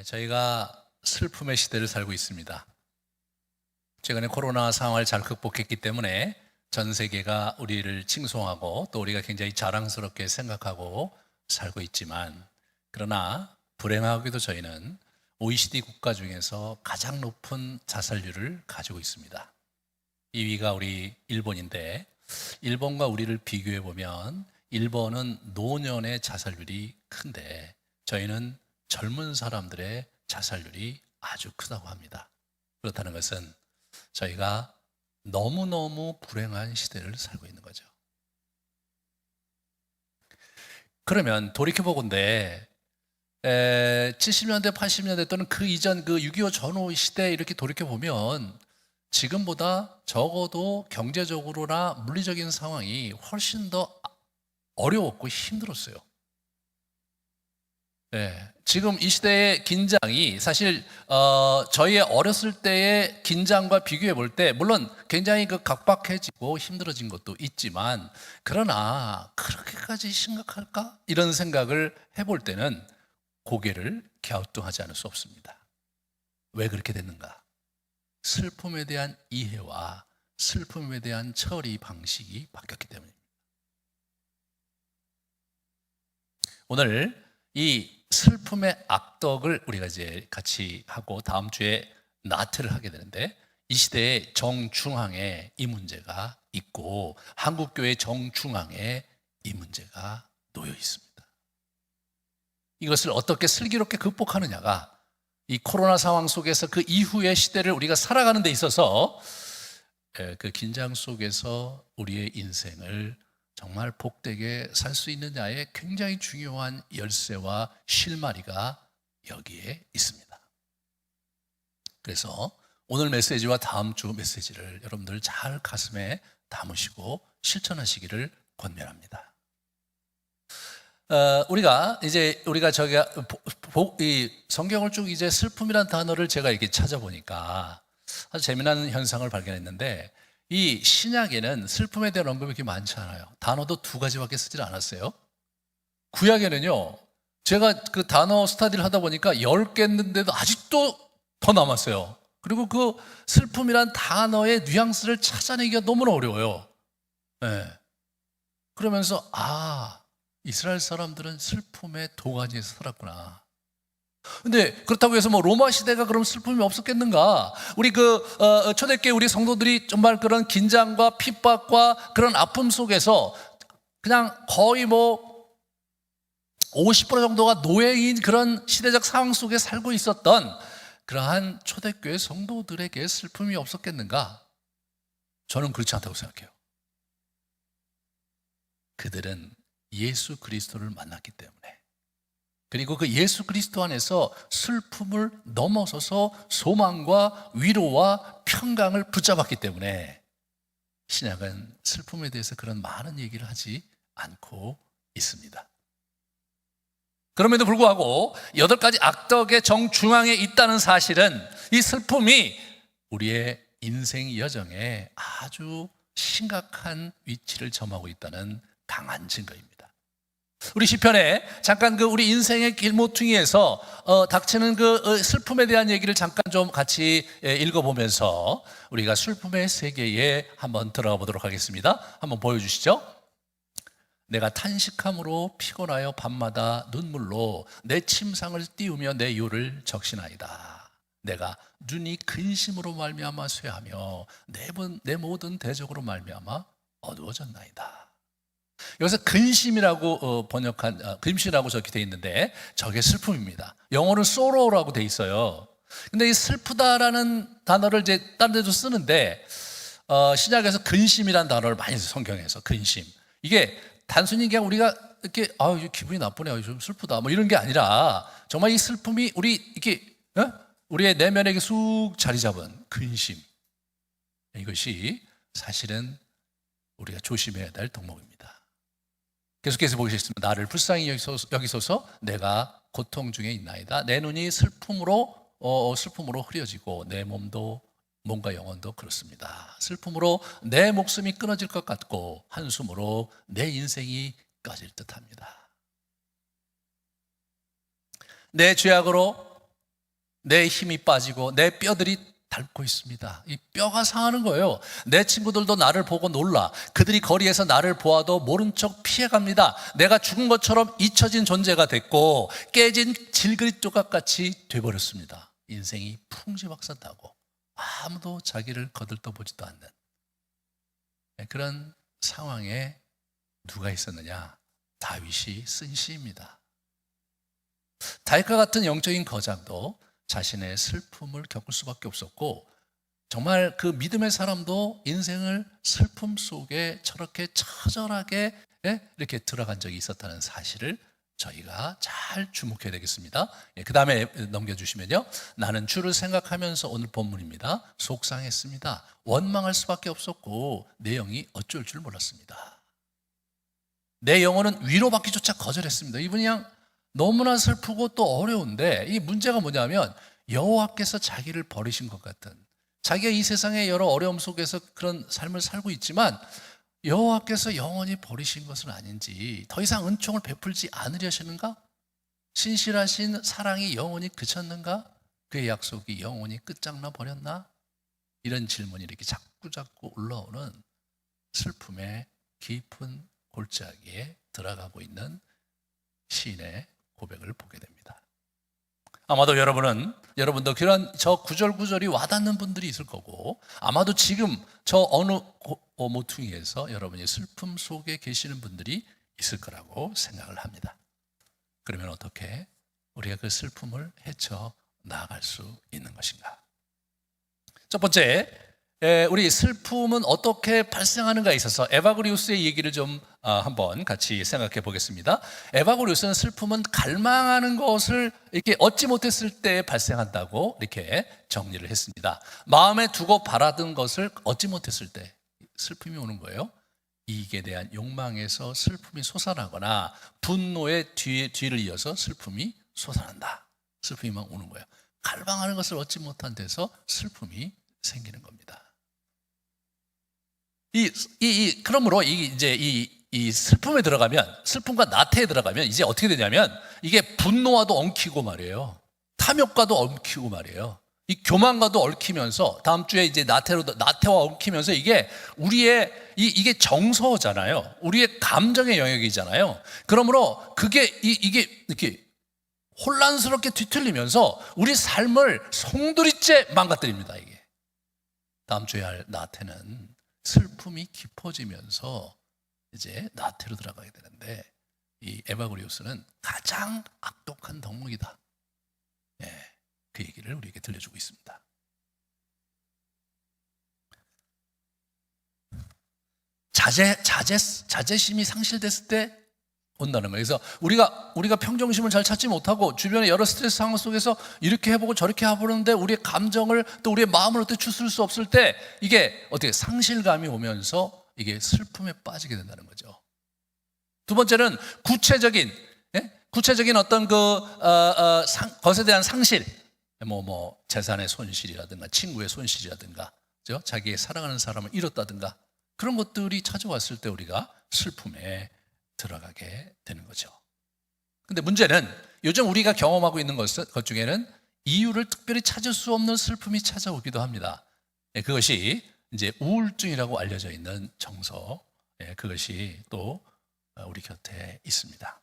저희가 슬픔의 시대를 살고 있습니다. 최근에 코로나 상황을 잘 극복했기 때문에 전 세계가 우리를 칭송하고 또 우리가 굉장히 자랑스럽게 생각하고 살고 있지만, 그러나 불행하게도 저희는 OECD 국가 중에서 가장 높은 자살률을 가지고 있습니다. 2위가 우리 일본인데, 일본과 우리를 비교해 보면 일본은 노년의 자살률이 큰데 저희는 젊은 사람들의 자살률이 아주 크다고 합니다. 그렇다는 것은 저희가 너무너무 불행한 시대를 살고 있는 거죠. 그러면 돌이켜보건대 70년대, 80년대 또는 그 이전 그 6.25 전후 시대 이렇게 돌이켜보면 지금보다 적어도 경제적으로나 물리적인 상황이 훨씬 더 어려웠고 힘들었어요. 지금 이 시대의 긴장이 사실 저희의 어렸을 때의 긴장과 비교해 볼 때 물론 굉장히 각박해지고 힘들어진 것도 있지만, 그러나 그렇게까지 심각할까? 이런 생각을 해볼 때는 고개를 갸우뚱하지 않을 수 없습니다. 왜 그렇게 됐는가? 슬픔에 대한 이해와 슬픔에 대한 처리 방식이 바뀌었기 때문입니다. 오늘 이 슬픔의 악덕을 우리가 이제 같이 하고 다음 주에 나트를 하게 되는데, 이 시대의 정중앙에 이 문제가 있고 한국교회 정중앙에 이 문제가 놓여 있습니다. 이것을 어떻게 슬기롭게 극복하느냐가 이 코로나 상황 속에서 그 이후의 시대를 우리가 살아가는 데 있어서 그 긴장 속에서 우리의 인생을 정말 복되게 살 수 있느냐의 굉장히 중요한 열쇠와 실마리가 여기에 있습니다. 그래서 오늘 메시지와 다음 주 메시지를 여러분들 잘 가슴에 담으시고 실천하시기를 권면합니다. 우리가 이 성경을 쭉 이제 슬픔이라는 단어를 제가 이렇게 찾아보니까 아주 재미난 현상을 발견했는데, 이 신약에는 슬픔에 대한 언급이 그렇게 많지 않아요. 단어도 2가지밖에 쓰질 않았어요. 구약에는요, 제가 그 단어 스터디를 하다 보니까 10개 했는데도 아직도 더 남았어요. 그리고 그 슬픔이란 단어의 뉘앙스를 찾아내기가 너무나 어려워요. 그러면서 이스라엘 사람들은 슬픔의 도가니에서 살았구나. 근데 그렇다고 해서 로마 시대가 그럼 슬픔이 없었겠는가? 우리 초대교회 우리 성도들이 정말 그런 긴장과 핍박과 그런 아픔 속에서 그냥 거의 50% 정도가 노예인 그런 시대적 상황 속에 살고 있었던 그러한 초대교회 성도들에게 슬픔이 없었겠는가? 저는 그렇지 않다고 생각해요. 그들은 예수 그리스도를 만났기 때문에, 그리고 그 예수 그리스도 안에서 슬픔을 넘어서서 소망과 위로와 평강을 붙잡았기 때문에 신약은 슬픔에 대해서 그런 많은 얘기를 하지 않고 있습니다. 그럼에도 불구하고 8가지 악덕의 정중앙에 있다는 사실은 이 슬픔이 우리의 인생 여정에 아주 심각한 위치를 점하고 있다는 강한 증거입니다. 우리 시편에 잠깐 우리 인생의 길모퉁이에서 닥치는 슬픔에 대한 얘기를 잠깐 좀 같이 읽어보면서 우리가 슬픔의 세계에 한번 들어가 보도록 하겠습니다. 한번 보여주시죠. 내가 탄식함으로 피곤하여 밤마다 눈물로 내 침상을 띄우며 내 요를 적시나이다. 내가 눈이 근심으로 말미암아 쇠하며 내 모든 대적으로 말미암아 어두워졌나이다. 여기서 근심이라고 근심이라고 적혀 되어 있는데 저게 슬픔입니다. 영어는 sorrow라고 되어 있어요. 근데 이 슬프다라는 단어를 이제 다른 데도 쓰는데 신약에서 근심이라는 단어를 많이 써요. 성경에서 근심. 이게 단순히 그냥 우리가 이렇게 기분이 나쁘네, 좀 슬프다 이런 게 아니라 정말 이 슬픔이 우리의 내면에 쑥 자리 잡은 근심, 이것이 사실은 우리가 조심해야 될 덕목입니다. 계속해서 보시겠습니다. 나를 불쌍히 여기소서. 내가 고통 중에 있나이다. 내 눈이 슬픔으로 흐려지고 내 몸과 영혼도 그렇습니다. 슬픔으로 내 목숨이 끊어질 것 같고 한숨으로 내 인생이 꺼질 듯합니다. 내 죄악으로 내 힘이 빠지고 내 뼈들이 닳고 있습니다. 이 뼈가 상하는 거예요. 내 친구들도 나를 보고 놀라. 그들이 거리에서 나를 보아도 모른 척 피해갑니다. 내가 죽은 것처럼 잊혀진 존재가 됐고 깨진 질그릇 조각같이 돼버렸습니다. 인생이 풍지박산나고 아무도 자기를 거들떠보지도 않는 그런 상황에 누가 있었느냐? 다윗이 쓴 시입니다. 다윗과 같은 영적인 거장도 자신의 슬픔을 겪을 수밖에 없었고, 정말 그 믿음의 사람도 인생을 슬픔 속에 저렇게 처절하게 이렇게 들어간 적이 있었다는 사실을 저희가 잘 주목해야 되겠습니다. 그 다음에 넘겨주시면요, 나는 주를 생각하면서, 오늘 본문입니다, 속상했습니다. 원망할 수밖에 없었고 내 영이 어쩔 줄 몰랐습니다. 내 영혼은 위로받기조차 거절했습니다. 이분이 그냥 너무나 슬프고 또 어려운데, 이 문제가 뭐냐면 여호와께서 자기를 버리신 것 같은, 자기가 이 세상의 여러 어려움 속에서 그런 삶을 살고 있지만 여호와께서 영원히 버리신 것은 아닌지, 더 이상 은총을 베풀지 않으려시는가? 신실하신 사랑이 영원히 그쳤는가? 그의 약속이 영원히 끝장나 버렸나? 이런 질문이 이렇게 자꾸 올라오는 슬픔의 깊은 골짜기에 들어가고 있는 시인의 고백을 보게 됩니다. 아마도 여러분도 그런 저 구절구절이 와닿는 분들이 있을 거고, 아마도 지금 저 어느 모퉁이에서 여러분이 슬픔 속에 계시는 분들이 있을 거라고 생각을 합니다. 그러면 어떻게 우리가 그 슬픔을 헤쳐 나아갈 수 있는 것인가? 첫 번째, 우리 슬픔은 어떻게 발생하는가에 있어서 에바그리우스의 얘기를 좀 한번 같이 생각해 보겠습니다. 에바그리우스는 슬픔은 갈망하는 것을 이렇게 얻지 못했을 때 발생한다고 이렇게 정리를 했습니다. 마음에 두고 바라던 것을 얻지 못했을 때 슬픔이 오는 거예요. 이익에 대한 욕망에서 슬픔이 솟아나거나 분노의 뒤를 이어서 슬픔이 솟아난다. 슬픔이 막 오는 거예요. 갈망하는 것을 얻지 못한 데서 슬픔이 생기는 겁니다. 그러므로 이제 이 슬픔에 들어가면, 슬픔과 나태에 들어가면 이제 어떻게 되냐면, 이게 분노와도 엉키고 말이에요. 탐욕과도 엉키고 말이에요. 이 교만과도 얽히면서, 다음 주에 이제 나태와 엉키면서, 이게 우리의 이게 정서잖아요. 우리의 감정의 영역이잖아요. 그러므로 이게 이렇게 혼란스럽게 뒤틀리면서 우리 삶을 송두리째 망가뜨립니다. 이게 다음 주에 할 나태는 슬픔이 깊어지면서 이제 나태로 들어가게 되는데, 이 에바그리우스는 가장 악독한 덕목이다. 그 얘기를 우리에게 들려주고 있습니다. 자제심이 상실됐을 때 온다는 거예요. 그래서 우리가 평정심을 잘 찾지 못하고 주변의 여러 스트레스 상황 속에서 이렇게 해보고 저렇게 해보는데 우리의 감정을, 또 우리의 마음을 어떻게 추스를 수 없을 때 이게 어떻게 상실감이 오면서 이게 슬픔에 빠지게 된다는 거죠. 두 번째는 구체적인 어떤 것에 대한 상실, 재산의 손실이라든가 친구의 손실이라든가, 그렇죠? 자기의 사랑하는 사람을 잃었다든가, 그런 것들이 찾아왔을 때 우리가 슬픔에 들어가게 되는 거죠. 근데 문제는 요즘 우리가 경험하고 있는 것 중에는 이유를 특별히 찾을 수 없는 슬픔이 찾아오기도 합니다. 그것이 이제 우울증이라고 알려져 있는 정서, 그것이 또 우리 곁에 있습니다.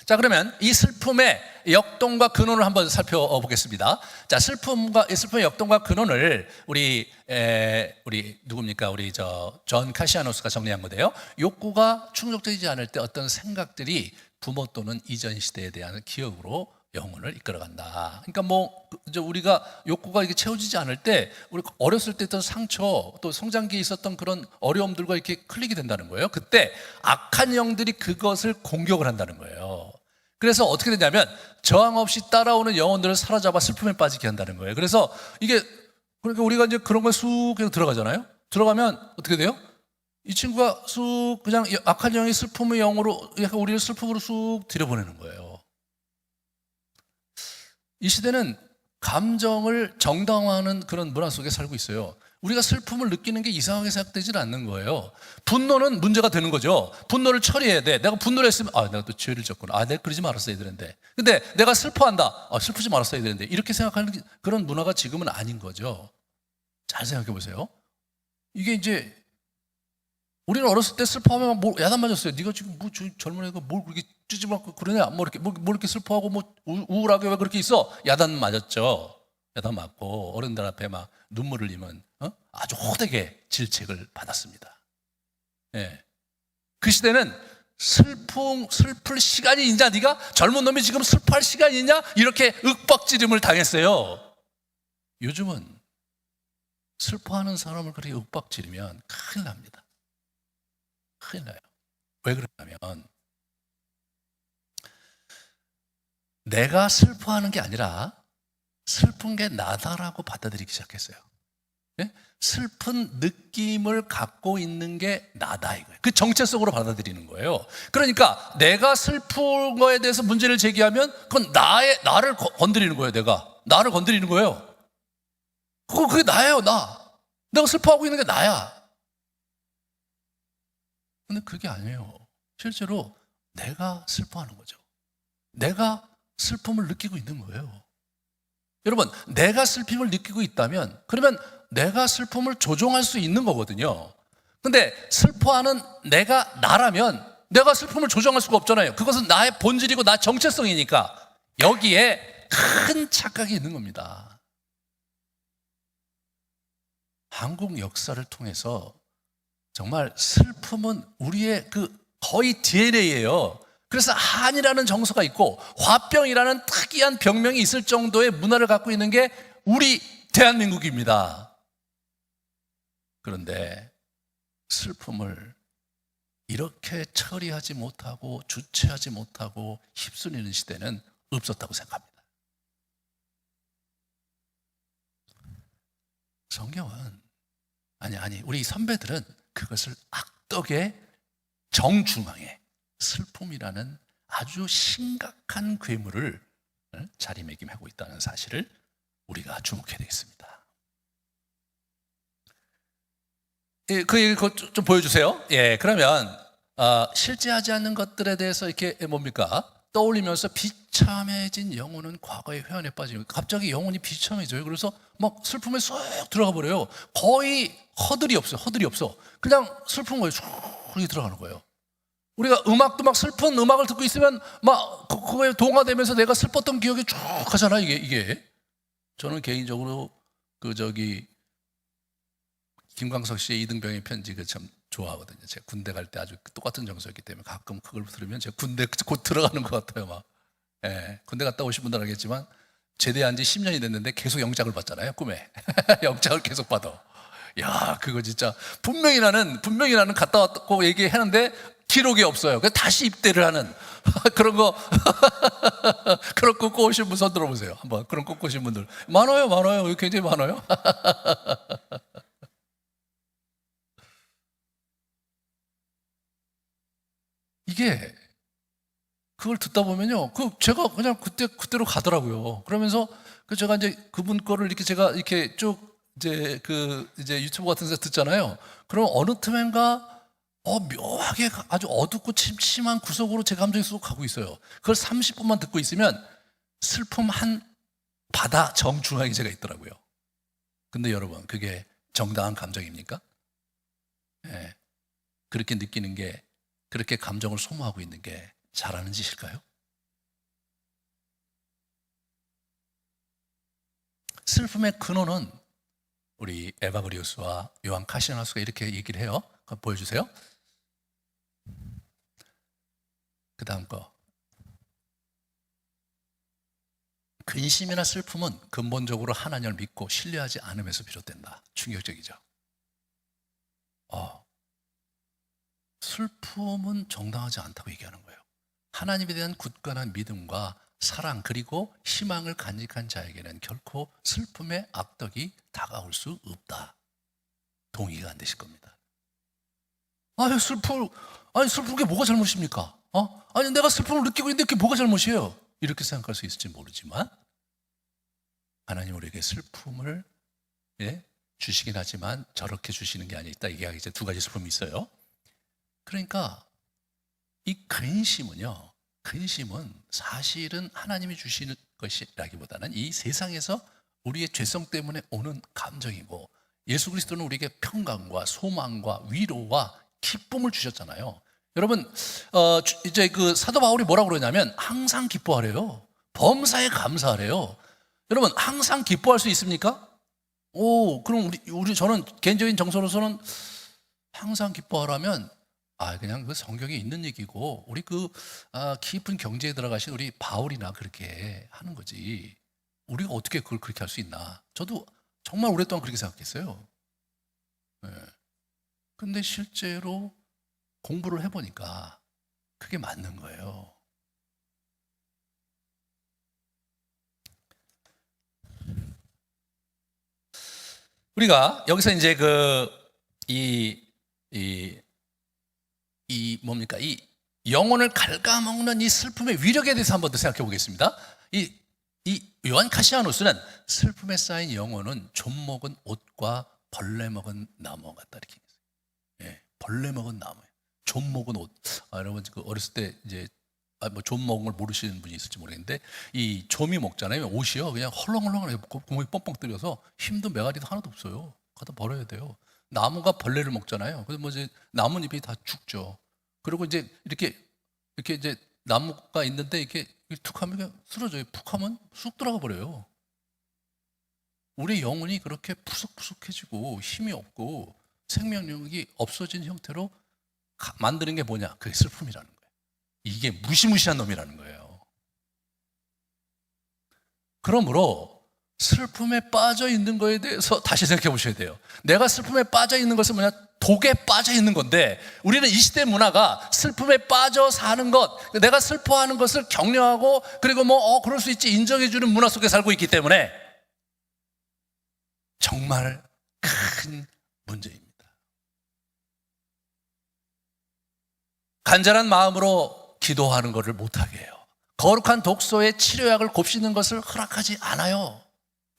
자, 그러면 이 슬픔의 역동과 근원을 한번 살펴보겠습니다. 자, 슬픔의 역동과 근원을 우리 누굽니까? 우리 존 카시아노스가 정리한 건데요. 욕구가 충족되지 않을 때 어떤 생각들이 부모 또는 이전 시대에 대한 기억으로 영혼을 이끌어간다. 그러니까 우리가 욕구가 이렇게 채워지지 않을 때, 우리 어렸을 때 있던 상처, 또 성장기에 있었던 그런 어려움들과 이렇게 클릭이 된다는 거예요. 그때 악한 영들이 그것을 공격을 한다는 거예요. 그래서 어떻게 되냐면 저항 없이 따라오는 영혼들을 사로잡아 슬픔에 빠지게 한다는 거예요. 그래서 그러니까 우리가 이제 그런 걸 쑥 들어가잖아요. 들어가면 어떻게 돼요? 이 친구가 쑥 그냥 악한 영이 슬픔의 영으로, 약간 우리를 슬픔으로 쑥 들여보내는 거예요. 이 시대는 감정을 정당화하는 그런 문화 속에 살고 있어요. 우리가 슬픔을 느끼는 게 이상하게 생각되질 않는 거예요. 분노는 문제가 되는 거죠. 분노를 처리해야 돼. 내가 분노를 했으면 내가 또 죄를 졌구나. 내가 그러지 말았어야 되는데. 근데 내가 슬퍼한다. 슬프지 말았어야 되는데. 이렇게 생각하는 그런 문화가 지금은 아닌 거죠. 잘 생각해 보세요. 이게 이제 우리는 어렸을 때 슬퍼하면 야단 맞았어요. 네가 지금 젊은 애가 뭘 그렇게 찌질하고 그러냐? 뭐 이렇게 슬퍼하고 우울하게 왜 그렇게 있어? 야단 맞았죠. 야단 맞고 어른들 앞에 막 눈물을 흘리면 아주 호되게 질책을 받았습니다. 예. 그 시대는 슬플 시간이 있냐? 네가 젊은 놈이 지금 슬퍼할 시간이 있냐? 이렇게 윽박지름을 당했어요. 요즘은 슬퍼하는 사람을 그렇게 윽박지르면 큰일 납니다. 큰일 나요. 왜 그러냐면 내가 슬퍼하는 게 아니라 슬픈 게 나다라고 받아들이기 시작했어요. 예? 슬픈 느낌을 갖고 있는 게 나다 이거예요. 그 정체성으로 받아들이는 거예요. 그러니까 내가 슬픈 거에 대해서 문제를 제기하면 그건 나를 건드리는 거예요. 나를 건드리는 거예요. 그게 나예요. 내가 슬퍼하고 있는 게 나야. 근데 그게 아니에요. 실제로 내가 슬퍼하는 거죠. 내가 슬픔을 느끼고 있는 거예요. 여러분, 내가 슬픔을 느끼고 있다면 그러면 내가 슬픔을 조종할 수 있는 거거든요. 근데 슬퍼하는 내가 나라면 내가 슬픔을 조정할 수가 없잖아요. 그것은 나의 본질이고 나 정체성이니까 여기에 큰 착각이 있는 겁니다. 한국 역사를 통해서 정말 슬픔은 우리의 거의 DNA예요. 그래서 한이라는 정서가 있고 화병이라는 특이한 병명이 있을 정도의 문화를 갖고 있는 게 우리 대한민국입니다. 그런데 슬픔을 이렇게 처리하지 못하고 주체하지 못하고 휩쓸리는 시대는 없었다고 생각합니다. 성경은 우리 선배들은 그것을 악덕의 정중앙에 슬픔이라는 아주 심각한 괴물을 자리매김하고 있다는 사실을 우리가 주목해야 되겠습니다. 그거 좀 보여주세요. 예, 그러면 실제하지 않는 것들에 대해서 이렇게 떠올리면서 비참해진 영혼은 과거의 회한에 빠지고 갑자기 영혼이 비참해져요. 그래서 막 슬픔에 쏙 들어가 버려요. 거의 허들이 없어. 그냥 슬픈 거에 쏙 들어가는 거예요. 우리가 음악도 막 슬픈 음악을 듣고 있으면 막 그거에 동화되면서 내가 슬펐던 기억이 쭉 가잖아. 이게 저는 개인적으로 김광석 씨의 이등병의 편지 참 좋아하거든요. 제가 군대 갈 때 아주 똑같은 정서였기 때문에 가끔 그걸 들으면 제가 군대 곧 들어가는 것 같아요. 군대 갔다 오신 분들은 알겠지만 제대한 지 10년이 됐는데 계속 영장을 받잖아요. 꿈에 영장을 계속 받아. 야, 그거 진짜 분명히 나는 갔다 왔고 얘기하는데 기록이 없어요. 그래서 다시 입대를 하는 그런 거 그런 꿈 꾸신 분 손 들어보세요. 한번 그런 꿈 꾸신 분들 많아요. 굉장히 많아요. 이게 그걸 듣다 보면요, 제가 그냥 그때로 가더라고요. 그러면서 제가 이제 그분 거를 제가 이렇게 쭉 이제 유튜브 같은 데서 듣잖아요. 그럼 어느 틈엔가 묘하게 아주 어둡고 침침한 구석으로 제 감정이 쑥 가고 있어요. 그걸 30분만 듣고 있으면 슬픔 한 바다 정중앙에 제가 있더라고요. 근데 여러분, 그게 정당한 감정입니까? 네. 그렇게 느끼는 게, 그렇게 감정을 소모하고 있는 게 잘하는 짓일까요? 슬픔의 근원은 우리 에바브리우스와 요한 카시나수가 이렇게 얘기를 해요. 그거 보여주세요. 그 다음 거. 근심이나 슬픔은 근본적으로 하나님을 믿고 신뢰하지 않음에서 비롯된다. 충격적이죠. 슬픔은 정당하지 않다고 얘기하는 거예요. 하나님에 대한 굳건한 믿음과 사랑 그리고 희망을 간직한 자에게는 결코 슬픔의 악덕이 다가올 수 없다. 동의가 안 되실 겁니다. 슬픈 게 뭐가 잘못입니까? 내가 슬픔을 느끼고 있는데 그게 뭐가 잘못이에요? 이렇게 생각할 수 있을지 모르지만 하나님 우리에게 슬픔을 주시긴 하지만 저렇게 주시는 게 아니다. 이게 이제 두 가지 슬픔이 있어요. 그러니까 이 근심은 사실은 하나님이 주시는 것이라기보다는 이 세상에서 우리의 죄성 때문에 오는 감정이고, 예수 그리스도는 우리에게 평강과 소망과 위로와 기쁨을 주셨잖아요. 여러분, 이제 그 사도 바울이 뭐라고 그러냐면 항상 기뻐하래요. 범사에 감사하래요. 여러분, 항상 기뻐할 수 있습니까? 그럼 저는 개인적인 정서로서는 항상 기뻐하라면 그냥 그 성경에 있는 얘기고, 우리 깊은 경제에 들어가신 우리 바울이나 그렇게 하는 거지. 우리가 어떻게 그걸 그렇게 할 수 있나? 저도 정말 오랫동안 그렇게 생각했어요. 네. 근데 실제로 공부를 해보니까 그게 맞는 거예요. 우리가 여기서 이제 뭡니까? 이 영혼을 갉아먹는 이 슬픔의 위력에 대해서 한번 더 생각해 보겠습니다. 이 요한 카시아누스는 슬픔에 쌓인 영혼은 좀 먹은 옷과 벌레 먹은 나무 같다, 이렇게 얘기했어요. 예, 벌레 먹은 나무예요. 좀 먹은 옷. 여러분 어렸을 때 이제 좀 먹은 걸 모르시는 분이 있을지 모르겠는데, 이 좀이 먹잖아요. 옷이요, 그냥 헐렁헐렁 구멍이 뻥뻥 뚫려서 힘도 메가리도 하나도 없어요. 갖다 버려야 돼요. 나무가 벌레를 먹잖아요. 그래서 이제 나뭇잎이 다 죽죠. 그리고 이제 이렇게 이제 나무가 있는데 이렇게 툭 하면 그냥 쓰러져요. 푹 하면 쑥 들어가 버려요. 우리 영혼이 그렇게 푸석푸석해지고 힘이 없고 생명력이 없어진 형태로 만드는 게 뭐냐? 그게 슬픔이라는 거예요. 이게 무시무시한 놈이라는 거예요. 그러므로 슬픔에 빠져 있는 거에 대해서 다시 생각해 보셔야 돼요. 내가 슬픔에 빠져 있는 것은 뭐냐? 독에 빠져 있는 건데, 우리는 이 시대 문화가 슬픔에 빠져 사는 것, 내가 슬퍼하는 것을 격려하고, 그리고 그럴 수 있지 인정해주는 문화 속에 살고 있기 때문에 정말 큰 문제입니다. 간절한 마음으로 기도하는 것을 못하게 해요. 거룩한 독소에 치료약을 곱씹는 것을 허락하지 않아요.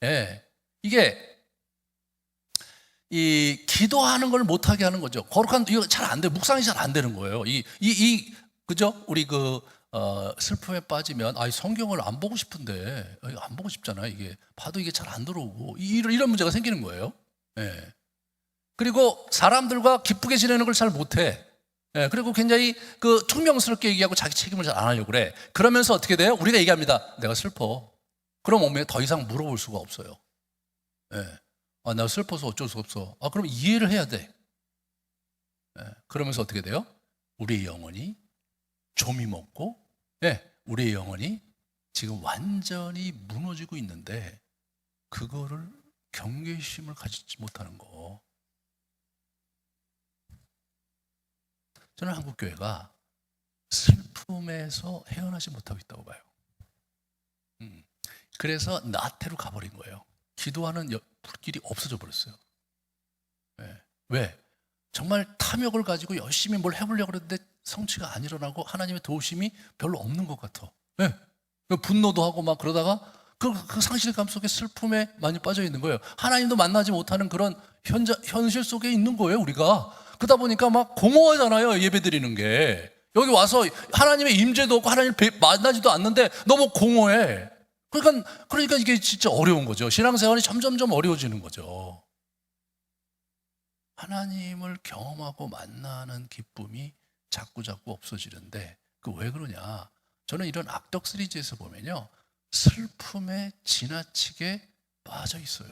예, 이게 이 기도하는 걸 못하게 하는 거죠. 거룩한, 이거 잘 안 돼. 묵상이 잘 안 되는 거예요. 그죠? 우리 슬픔에 빠지면 성경을 안 보고 싶은데 안 보고 싶잖아요. 이게 봐도 이게 잘 안 들어오고 이런 문제가 생기는 거예요. 예. 그리고 사람들과 기쁘게 지내는 걸 잘 못해. 예. 그리고 굉장히 퉁명스럽게 얘기하고 자기 책임을 잘 안 하려고 그래. 그러면서 어떻게 돼요? 우리가 얘기합니다. 내가 슬퍼. 그럼 오면 더 이상 물어볼 수가 없어요. 예. 내가 슬퍼서 어쩔 수 없어. 그럼 이해를 해야 돼. 예. 그러면서 어떻게 돼요? 우리의 영혼이 좀이 먹고, 우리의 영혼이 지금 완전히 무너지고 있는데 그거를 경계심을 가지지 못하는 거. 저는 한국교회가 슬픔에서 헤어나지 못하고 있다고 봐요. 그래서 나태로 가버린 거예요. 기도하는 불길이 없어져 버렸어요. 왜? 정말 탐욕을 가지고 열심히 뭘 해보려고 그랬는데 성취가 안 일어나고 하나님의 도우심이 별로 없는 것 같아. 분노도 하고 막 그러다가 그 상실감 속에 슬픔에 많이 빠져 있는 거예요. 하나님도 만나지 못하는 그런 현실 속에 있는 거예요, 우리가. 그러다 보니까 막 공허하잖아요, 예배 드리는 게. 여기 와서 하나님의 임재도 없고 하나님을 만나지도 않는데 너무 공허해. 그러니까 이게 진짜 어려운 거죠. 신앙생활이 점점점 어려워지는 거죠. 하나님을 경험하고 만나는 기쁨이 자꾸자꾸 없어지는데, 왜 그러냐? 저는 이런 악덕 시리즈에서 보면요, 슬픔에 지나치게 빠져 있어요.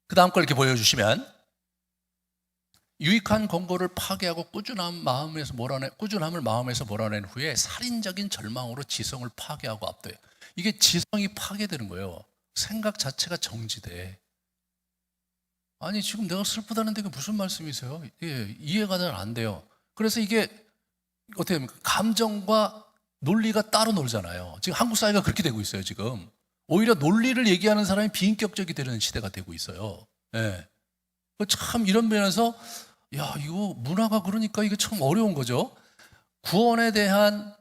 그 다음 걸 이렇게 보여주시면, 유익한 권고를 파괴하고 꾸준함을 마음에서 몰아낸 후에 살인적인 절망으로 지성을 파괴하고 압도해요. 이게 지성이 파괴되는 거예요. 생각 자체가 정지돼. 아니, 지금 내가 슬프다는데 그게 무슨 말씀이세요? 이해가 잘 안 돼요. 그래서 이게 어떻게 됩니까? 감정과 논리가 따로 놀잖아요. 지금 한국 사회가 그렇게 되고 있어요. 지금 오히려 논리를 얘기하는 사람이 비인격적이 되는 시대가 되고 있어요. 참 이런 면에서 야, 이거 문화가 그러니까 이게 참 어려운 거죠. 구원에 대한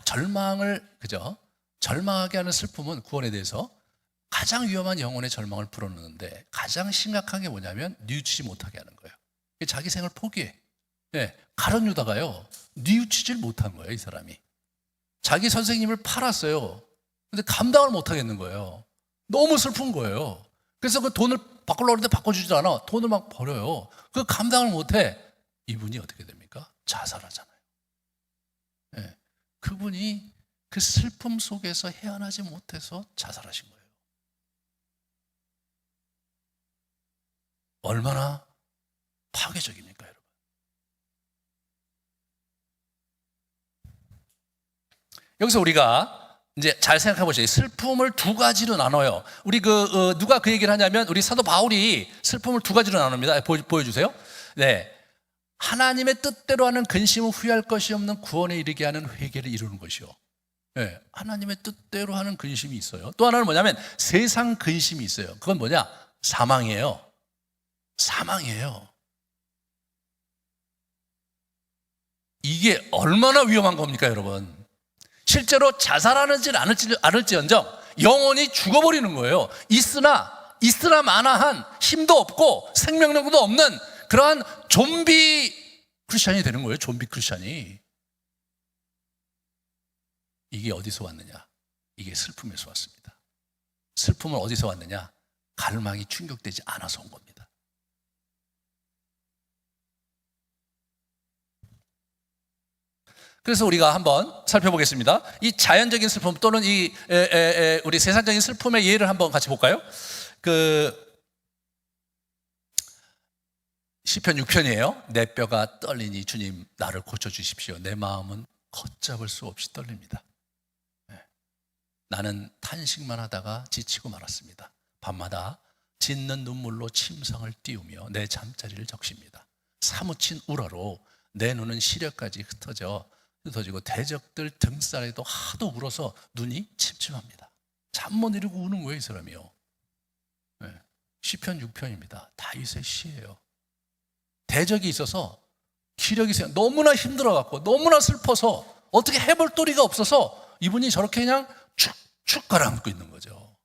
절망을, 그죠? 절망하게 하는 슬픔은 구원에 대해서 가장 위험한 영혼의 절망을 불어넣는데, 가장 심각한 게 뭐냐면 뉘우치지 못하게 하는 거예요. 자기 생을 포기해. 가룟 유다가요, 뉘우치질 못한 거예요. 이 사람이 자기 선생님을 팔았어요. 근데 감당을 못 하겠는 거예요. 너무 슬픈 거예요. 그래서 그 돈을 바꾸려고 하는데 바꿔주지 않아. 돈을 막 버려요. 그 감당을 못해. 이분이 어떻게 됩니까? 자살하잖아요. 그분이 그 슬픔 속에서 헤어나지 못해서 자살하신 거예요. 얼마나 파괴적입니까, 여러분? 여기서 우리가 이제 잘 생각해 보세요. 슬픔을 두 가지로 나눠요. 우리 누가 그 얘기를 하냐면, 우리 사도 바울이 슬픔을 두 가지로 나눕니다. 보여주세요. 네. 하나님의 뜻대로 하는 근심은 후회할 것이 없는 구원에 이르게 하는 회개를 이루는 것이요. 네. 하나님의 뜻대로 하는 근심이 있어요. 또 하나는 뭐냐면 세상 근심이 있어요. 그건 뭐냐? 사망이에요. 사망이에요. 이게 얼마나 위험한 겁니까, 여러분? 실제로 자살하는지 않을지언정 영혼이 죽어버리는 거예요. 있으나 마나한 힘도 없고 생명력도 없는 그러한 좀비 크리스찬이 되는 거예요. 좀비 크리스찬이. 이게 어디서 왔느냐? 이게 슬픔에서 왔습니다. 슬픔은 어디서 왔느냐? 갈망이 충족되지 않아서 온 겁니다. 그래서 우리가 한번 살펴보겠습니다. 이 자연적인 슬픔 또는 우리 세상적인 슬픔의 예를 한번 같이 볼까요? 시편 6편이에요. 내 뼈가 떨리니 주님 나를 고쳐주십시오. 내 마음은 걷잡을 수 없이 떨립니다. 나는 탄식만 하다가 지치고 말았습니다. 밤마다 짖는 눈물로 침상을 띄우며 내 잠자리를 적십니다. 사무친 우라로 내 눈은 시력까지 흩어지고 대적들 등살에도 하도 울어서 눈이 침침합니다. 잠 못 이루고 우는 거예요, 이 사람이요. 시편 6편입니다. 다윗의 시예요. 대적이 있어서 기력이 세요. 너무나 힘들어갖고 너무나 슬퍼서 어떻게 해볼 도리가 없어서 이분이 저렇게 그냥 축축 가라앉고 있는 거죠.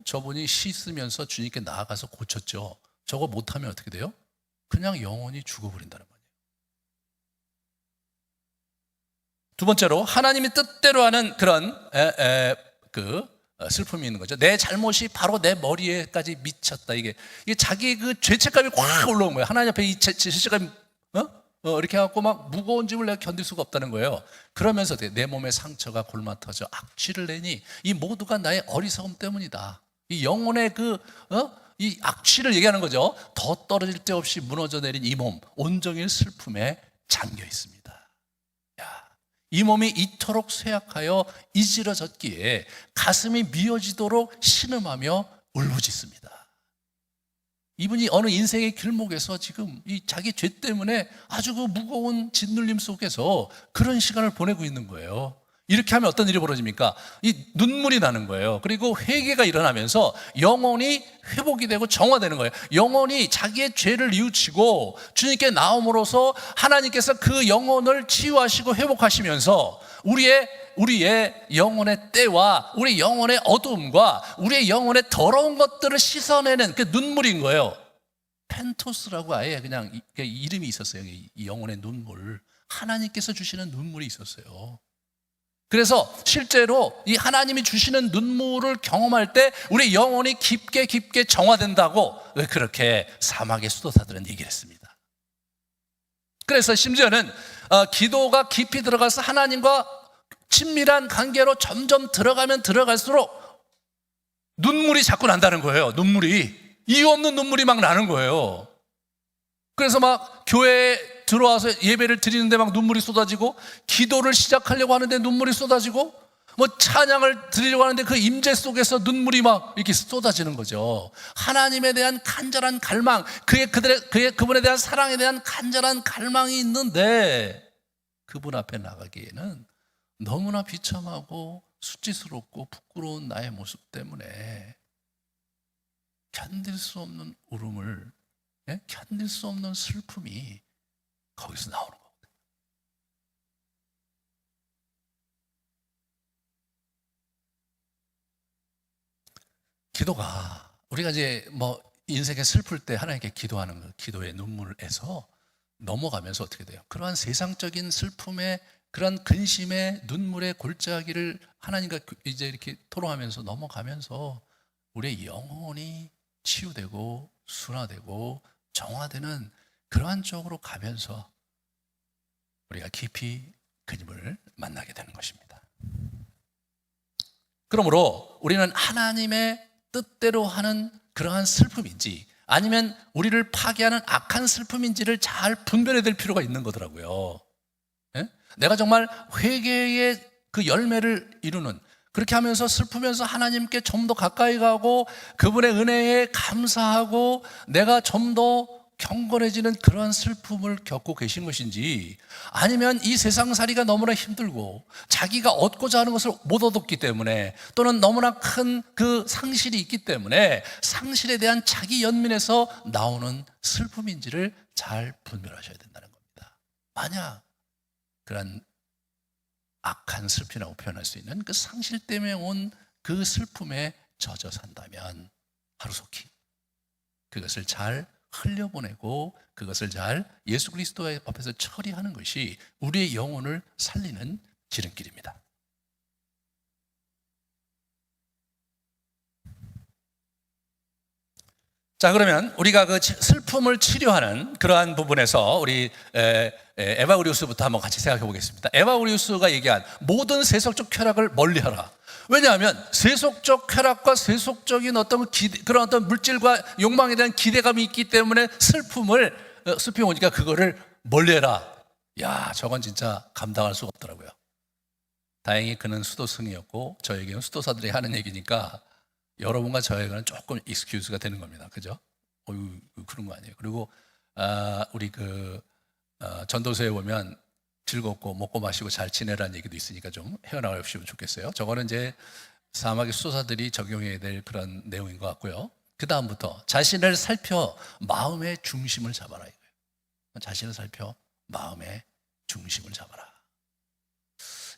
저분이 시 쓰면서 주님께 나아가서 고쳤죠. 저거 못하면 어떻게 돼요? 그냥 영원히 죽어버린다는 말이에요. 두 번째로 하나님의 뜻대로 하는 그런 슬픔이 있는 거죠. 내 잘못이 바로 내 머리에까지 미쳤다. 이게 자기 그 죄책감이 확 올라온 거예요. 하나님 앞에 이 죄책감이 이렇게 해갖고 막 무거운 짐을 내가 견딜 수가 없다는 거예요. 그러면서 내 몸에 상처가 골마터져 악취를 내니 이 모두가 나의 어리석음 때문이다. 이 영혼의 이 악취를 얘기하는 거죠. 더 떨어질 데 없이 무너져 내린 이 몸 온종일 슬픔에 잠겨 있습니다. 이 몸이 이토록 쇠약하여 이지러졌기에 가슴이 미어지도록 신음하며 울부짖습니다. 이분이 어느 인생의 길목에서 지금 이 자기 죄 때문에 아주 그 무거운 짓눌림 속에서 그런 시간을 보내고 있는 거예요. 이렇게 하면 어떤 일이 벌어집니까? 이 눈물이 나는 거예요. 그리고 회개가 일어나면서 영혼이 회복이 되고 정화되는 거예요. 영혼이 자기의 죄를 뉘우치고 주님께 나옴으로써 하나님께서 그 영혼을 치유하시고 회복하시면서 우리의 영혼의 때와 우리 영혼의 어두움과 우리의 영혼의 더러운 것들을 씻어내는 그 눈물인 거예요. 펜토스라고 아예 그냥 이름이 있었어요. 이 영혼의 눈물. 하나님께서 주시는 눈물이 있었어요. 그래서 실제로 이 하나님이 주시는 눈물을 경험할 때 우리 영혼이 깊게 정화된다고 그렇게 사막의 수도사들은 얘기를 했습니다. 그래서 심지어는 기도가 깊이 들어가서 하나님과 친밀한 관계로 점점 들어가면 들어갈수록 눈물이 자꾸 난다는 거예요. 이유 없는 눈물이 막 나는 거예요. 그래서 막 교회에 들어와서 예배를 드리는데 막 눈물이 쏟아지고, 기도를 시작하려고 하는데 눈물이 쏟아지고, 뭐 찬양을 드리려고 하는데 그 임재 속에서 눈물이 막 이렇게 쏟아지는 거죠. 하나님에 대한 간절한 갈망, 그분에 대한 사랑에 대한 간절한 갈망이 있는데 그분 앞에 나가기에는 너무나 비참하고 수치스럽고 부끄러운 나의 모습 때문에 견딜 수 없는 울음을 예? 견딜 수 없는 슬픔이 거기서 나오는 거거든요. 기도가 우리가 이제 뭐 인생에 슬플 때 하나님께 기도하는 그 기도의 눈물에서 넘어가면서 어떻게 돼요? 그러한 세상적인 슬픔의 그런 근심의 눈물의 골짜기를 하나님과 이제 이렇게 토로하면서 넘어가면서 우리의 영혼이 치유되고 순화되고 정화되는 그러한 쪽으로 가면서 우리가 깊이 그님을 만나게 되는 것입니다. 그러므로 우리는 하나님의 뜻대로 하는 그러한 슬픔인지 아니면 우리를 파괴하는 악한 슬픔인지를 잘 분별해야 될 필요가 있는 거더라고요. 예? 내가 정말 회개의 그 열매를 이루는, 그렇게 하면서 슬프면서 하나님께 좀 더 가까이 가고 그분의 은혜에 감사하고 내가 좀 더 경건해지는 그런 슬픔을 겪고 계신 것인지, 아니면 이 세상살이가 너무나 힘들고 자기가 얻고자 하는 것을 못 얻었기 때문에, 또는 너무나 큰 그 상실이 있기 때문에 상실에 대한 자기 연민에서 나오는 슬픔인지를 잘 분별하셔야 된다는 겁니다. 만약 그런 악한 슬픔이라고 표현할 수 있는 그 상실 때문에 온 그 슬픔에 젖어 산다면 하루속히 그것을 잘 흘려보내고 그것을 잘 예수 그리스도의 앞에서 처리하는 것이 우리의 영혼을 살리는 지름길입니다. 자, 그러면 우리가 그 슬픔을 치료하는 그러한 부분에서 우리 에바우리우스부터 한번 같이 생각해 보겠습니다. 에바우리우스가 얘기한 모든 세속적 쾌락을 멀리하라. 왜냐하면 세속적 쾌락과 세속적인 어떤 그런 어떤 물질과 욕망에 대한 기대감이 있기 때문에 슬픔이 오니까 그거를 멀리해라. 야, 저건 진짜 감당할 수가 없더라고요. 다행히 그는 수도승이었고 저에게는 수도사들이 하는 얘기니까 여러분과 저에게는 조금 익스큐즈가 되는 겁니다. 그죠? 그런 거 아니에요. 그리고 우리 전도서에 보면 즐겁고 먹고 마시고 잘 지내라는 얘기도 있으니까 좀 헤어나가 주시면 좋겠어요. 저거는 이제 사막의 수도사들이 적용해야 될 그런 내용인 것 같고요. 그 다음부터 자신을 살펴 마음의 중심을 잡아라 이거예요. 자신을 살펴 마음의 중심을 잡아라.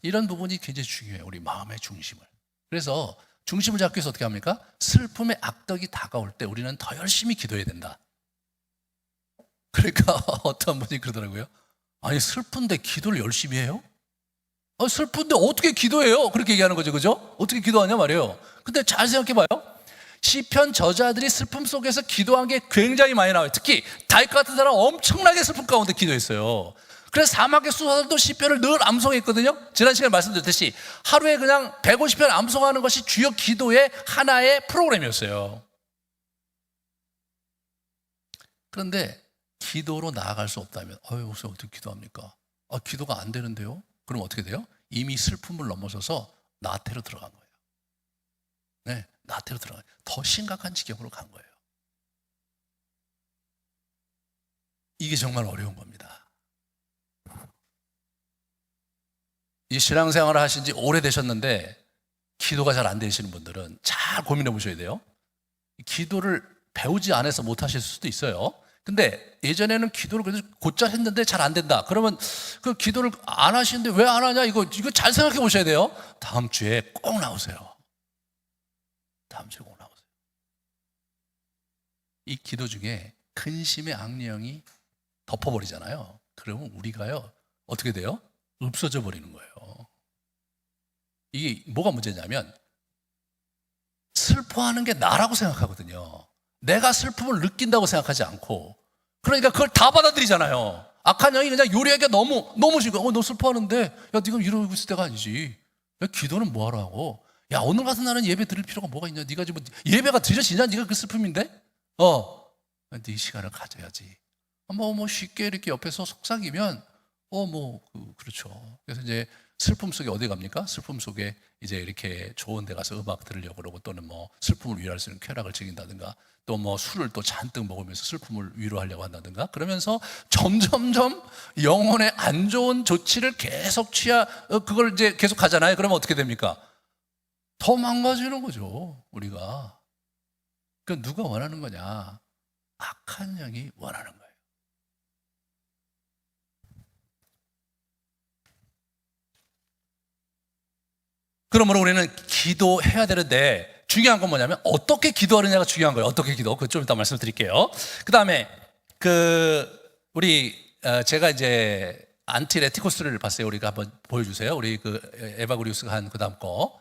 이런 부분이 굉장히 중요해요. 우리 마음의 중심을. 그래서 중심을 잡기 위해서 어떻게 합니까? 슬픔의 악덕이 다가올 때 우리는 더 열심히 기도해야 된다. 그러니까 어떤 분이 그러더라고요. 아니, 슬픈데 기도를 열심히 해요? 슬픈데 어떻게 기도해요? 그렇게 얘기하는 거죠. 그죠? 어떻게 기도하냐 말이에요. 근데 잘 생각해 봐요. 시편 저자들이 슬픔 속에서 기도한 게 굉장히 많이 나와요. 특히 다윗 같은 사람 엄청나게 슬픔 가운데 기도했어요. 그래서 사막의 수사들도 시편을 늘 암송했거든요. 지난 시간에 말씀드렸듯이 하루에 그냥 150편 암송하는 것이 주요 기도의 하나의 프로그램이었어요. 그런데 기도로 나아갈 수 없다면 여기서 어떻게 기도합니까? 기도가 안 되는데요? 그럼 어떻게 돼요? 이미 슬픔을 넘어서서 나태로 들어간 거예요. 네, 나태로 들어간 거예요. 더 심각한 지경으로 간 거예요. 이게 정말 어려운 겁니다. 이 신앙생활을 하신 지 오래되셨는데 기도가 잘 안 되시는 분들은 잘 고민해 보셔야 돼요. 기도를 배우지 않아서 못 하실 수도 있어요. 근데 예전에는 기도를 그래도 곧잘 했는데 잘 안 된다. 그러면 그 기도를 안 하시는데 왜 안 하냐? 이거 잘 생각해 보셔야 돼요. 다음 주에 꼭 나오세요. 다음 주에 꼭 나오세요. 이 기도 중에 근심의 악령이 덮어버리잖아요. 그러면 우리가요, 어떻게 돼요? 없어져 버리는 거예요. 이게 뭐가 문제냐면 슬퍼하는 게 나라고 생각하거든요. 내가 슬픔을 느낀다고 생각하지 않고, 그러니까 그걸 다 받아들이잖아요. 악한 영이 그냥 요리하기가 너무 싫고, 너 슬퍼하는데 야, 네가 이러고 있을 때가 아니지. 야, 기도는 뭐하러 하고, 야, 오늘 같은 날은 예배 드릴 필요가 뭐가 있냐. 네가 지금 예배가 드려지냐? 네가 그 슬픔인데 네 시간을 가져야지. 뭐 쉽게 이렇게 옆에서 속삭이면 그렇죠. 그래서 이제 슬픔 속에 어디 갑니까? 슬픔 속에 이제 이렇게 좋은 데 가서 음악 들으려고 그러고, 또는 뭐 슬픔을 위로할 수 있는 쾌락을 즐긴다든가, 또 뭐 술을 또 잔뜩 먹으면서 슬픔을 위로하려고 한다든가, 그러면서 점점점 영혼의 안 좋은 조치를 계속 그걸 이제 계속 하잖아요. 그러면 어떻게 됩니까? 더 망가지는 거죠, 우리가. 그러니까 누가 원하는 거냐? 악한 영이 원하는 거예요. 그러므로 우리는 기도해야 되는데 중요한 건 뭐냐면 어떻게 기도하느냐가 중요한 거예요. 어떻게 기도? 그거 좀 이따 말씀드릴게요. 그 다음에 제가 이제 안티레티코스를 봤어요. 우리가 한번 보여주세요. 우리 에바구리우스가 한 그 다음 거.